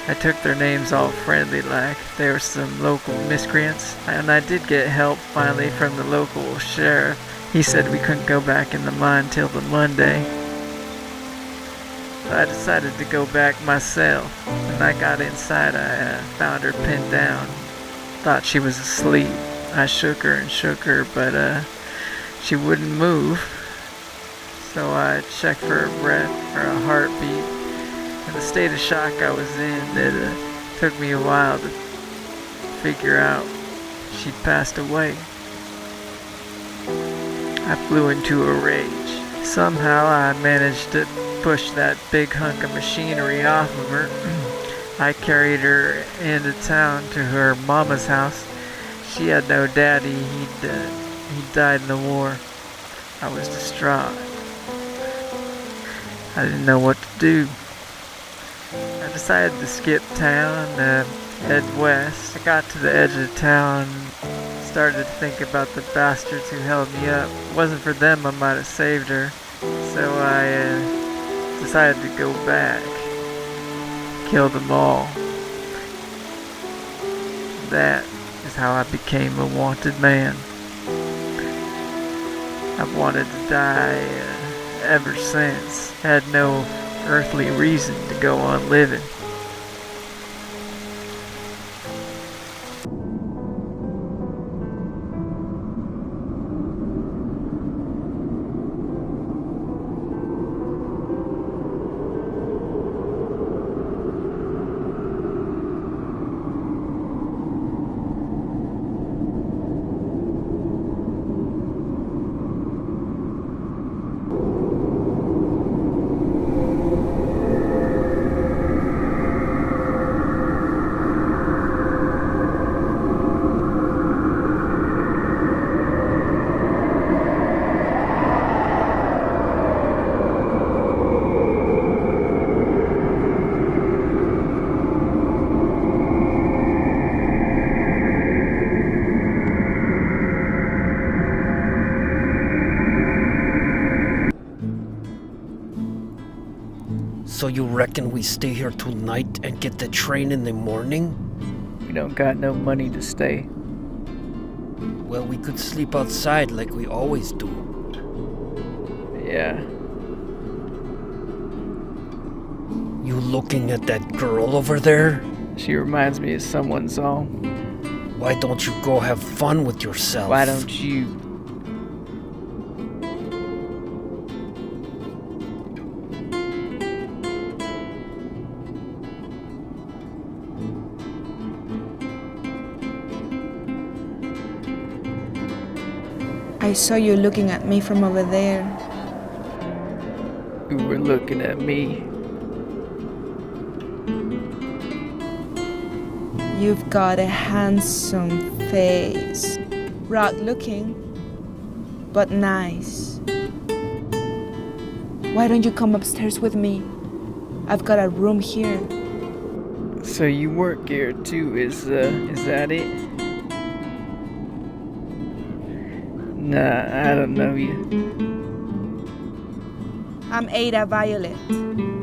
I took their names all friendly like. They were some local miscreants. And I did get help finally from the local sheriff. He said we couldn't go back in the mine till the Monday. So I decided to go back myself. When I got inside, I found her pinned down. Thought she was asleep. I shook her, but she wouldn't move. So I checked for a breath or a heartbeat. In the state of shock I was in, it took me a while to figure out she'd passed away. I flew into a rage. Somehow I managed to push that big hunk of machinery off of her. I carried her into town to her mama's house. She had no daddy. He died in the war. I was distraught. I didn't know what to do. I decided to skip town and head west. I got to the edge of town and started to think about the bastards who held me up. If it wasn't for them, I might have saved her. So I decided to go back. Kill them all. That is how I became a wanted man. I've wanted to die ever since. Had no earthly reason to go on living. So you reckon we stay here tonight and get the train in the morning? We don't got no money to stay. Well, we could sleep outside like we always do. Yeah. You looking at that girl over there? She reminds me of someone's song. Why don't you go have fun with yourself? Why don't you? I saw you looking at me from over there. You were looking at me. You've got a handsome face. Rough looking, but nice. Why don't you come upstairs with me? I've got a room here. So you work here too, is that it? Nah, I don't know you. I'm Ada Violet.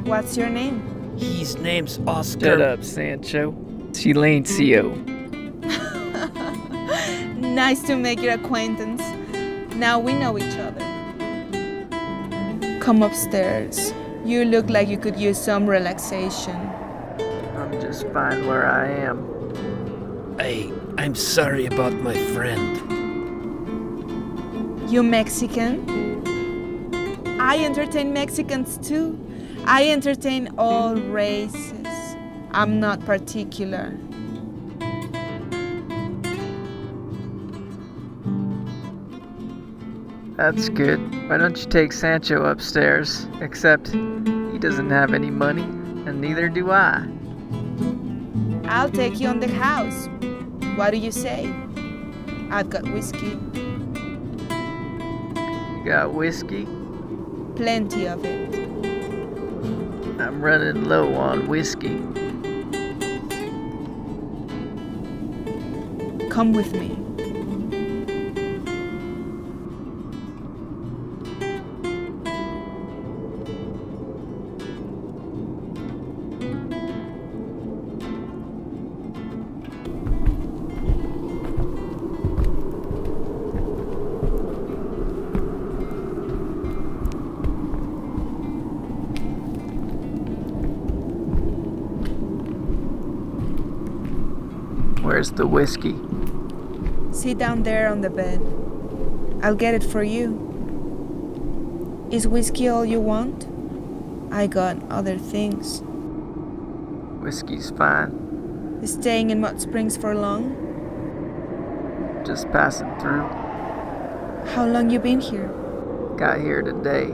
What's your name? His name's Oscar. Shut up, Sancho. Silencio. Nice to make your acquaintance. Now we know each other. Come upstairs. You look like you could use some relaxation. I'm just fine where I am. Hey, I'm sorry about my friend. You Mexican? I entertain Mexicans too. I entertain all races. I'm not particular. That's good. Why don't you take Sancho upstairs? Except he doesn't have any money, and neither do I. I'll take you on the house. What do you say? I've got whiskey. You got whiskey? Plenty of it. I'm running low on whiskey. Come with me. Where's the whiskey? Sit down there on the bed. I'll get it for you. Is whiskey all you want? I got other things. Whiskey's fine. Staying in Mud Springs for long? Just passing through. How long you been here? Got here today.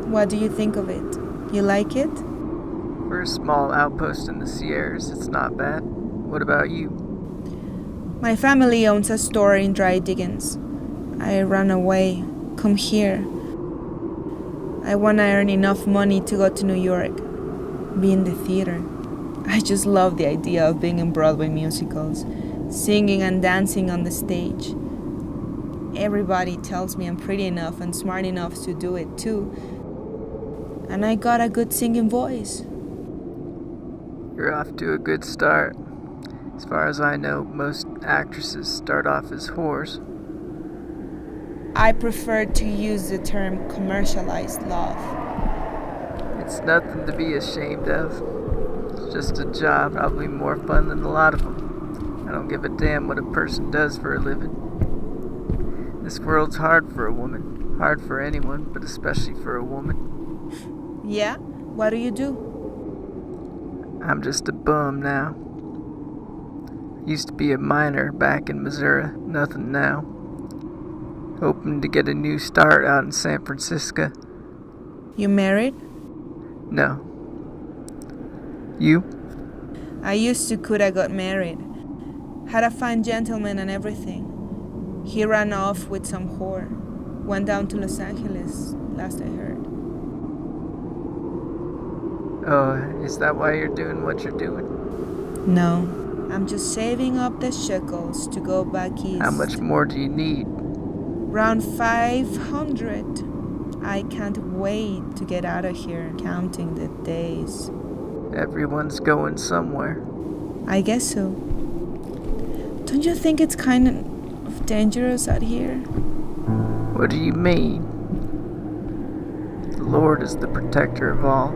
What do you think of it? You like it? For a small outpost in the Sierras, it's not bad. What about you? My family owns a store in Dry Diggins. I ran away. Come here. I wanna earn enough money to go to New York. Be in the theater. I just love the idea of being in Broadway musicals, singing and dancing on the stage. Everybody tells me I'm pretty enough and smart enough to do it too. And I got a good singing voice. You're off to a good start. As far as I know, most actresses start off as whores. I prefer to use the term commercialized love. It's nothing to be ashamed of. It's just a job, probably more fun than a lot of them. I don't give a damn what a person does for a living. This world's hard for a woman. Hard for anyone, but especially for a woman. Yeah? What do you do? I'm just a bum now. Used to be a miner back in Missouri. Nothing now. Hoping to get a new start out in San Francisco. You married? No. You? I used to could I got married. Had a fine gentleman and everything. He ran off with some whore. Went down to Los Angeles, last I heard. Oh, is that why you're doing what you're doing? No. I'm just saving up the shekels to go back east. How much more do you need? Around 500. I can't wait to get out of here, counting the days. Everyone's going somewhere. I guess so. Don't you think it's kind of dangerous out here? What do you mean? The Lord is the protector of all.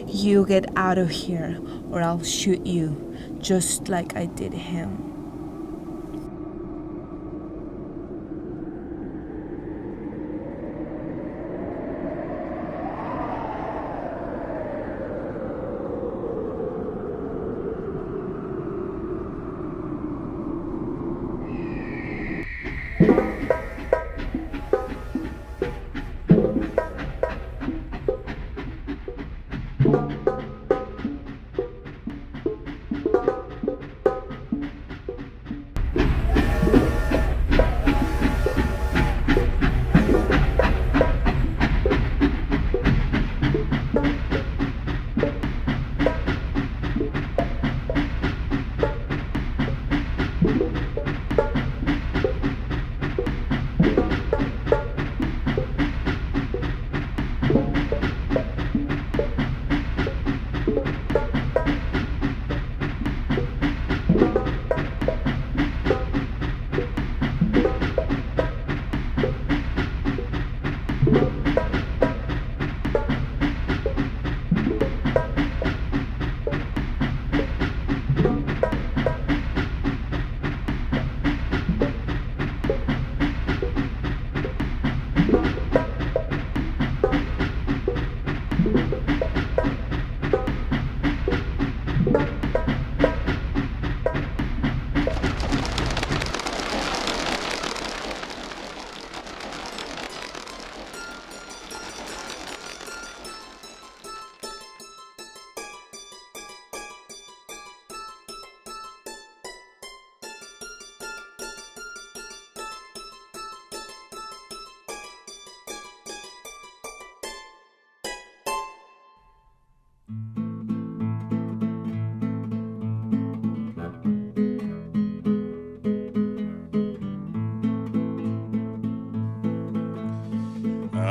You get out of here, or I'll shoot you, just like I did him.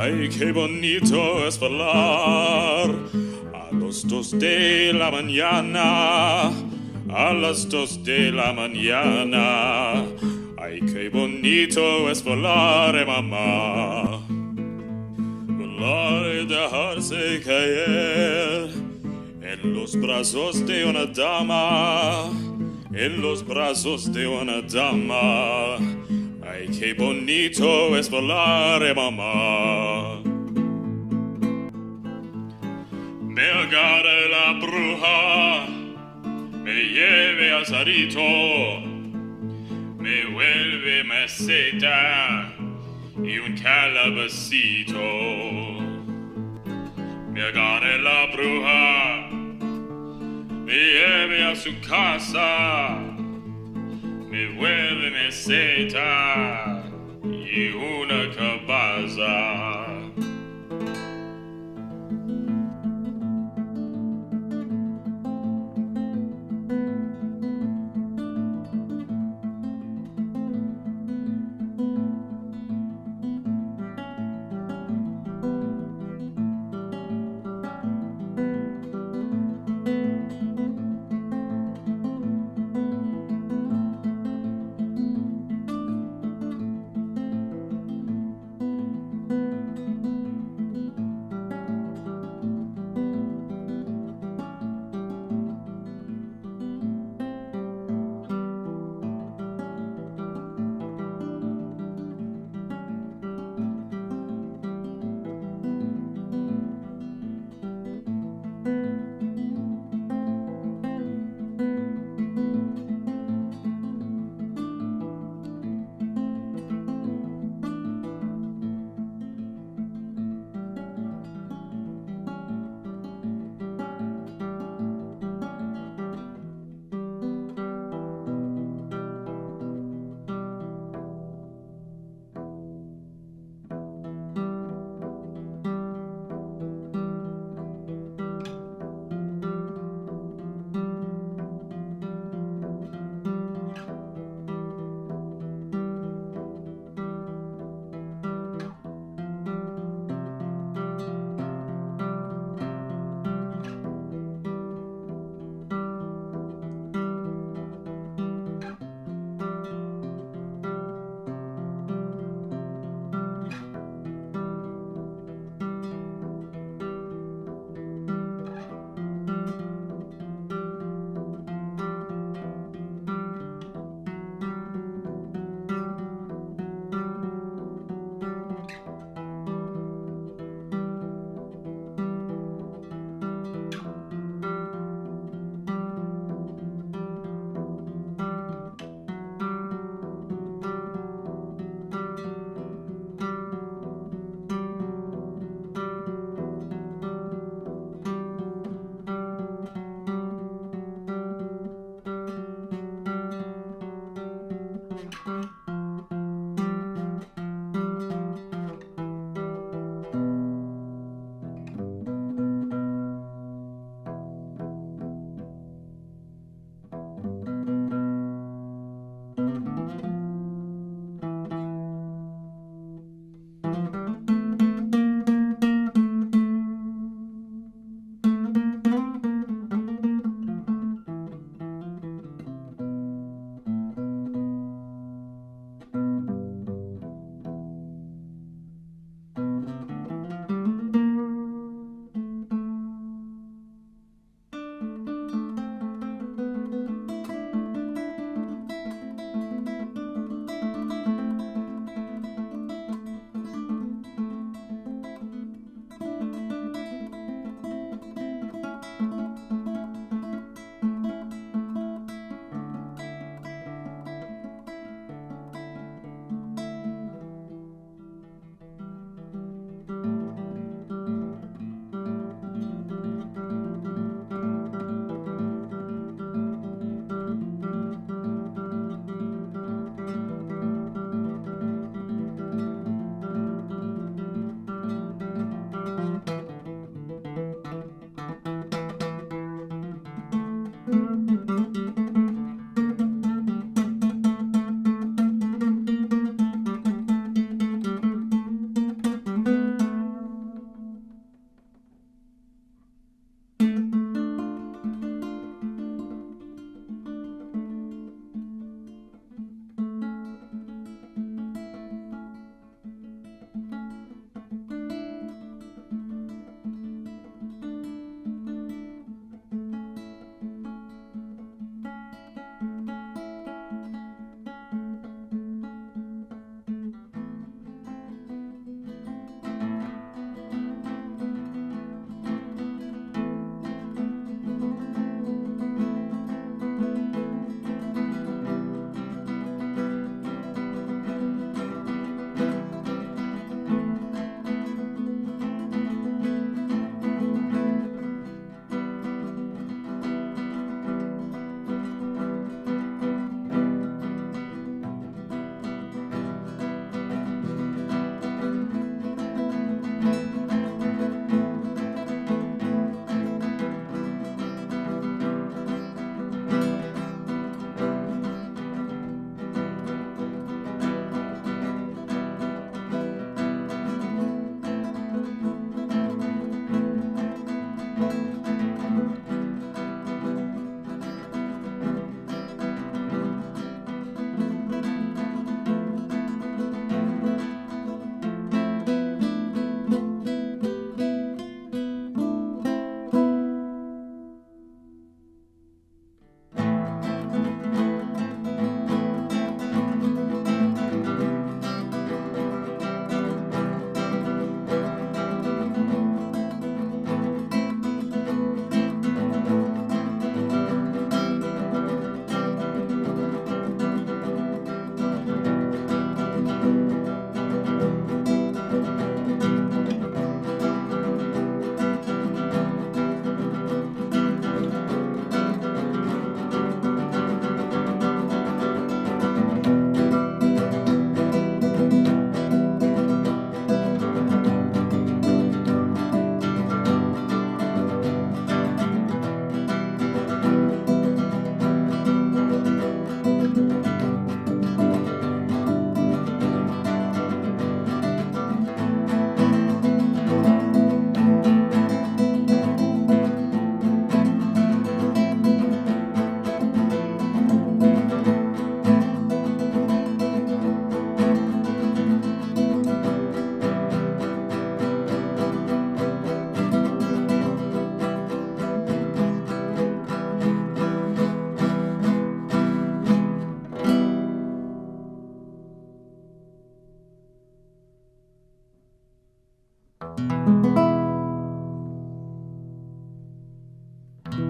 Ay, qué bonito es volar a las 2 de la mañana, a las 2 de la mañana. Ay, qué bonito es volar, mamá. Volar y dejarse caer en los brazos de una dama, en los brazos de una dama. Ay, qué bonito es volar, mamá. Me agarre la bruja, me lleve a Sarito, me vuelve meseta y un calabacito. Me agarre la bruja, me lleve a su casa, me vuelve meseta y una cabaza.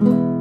you.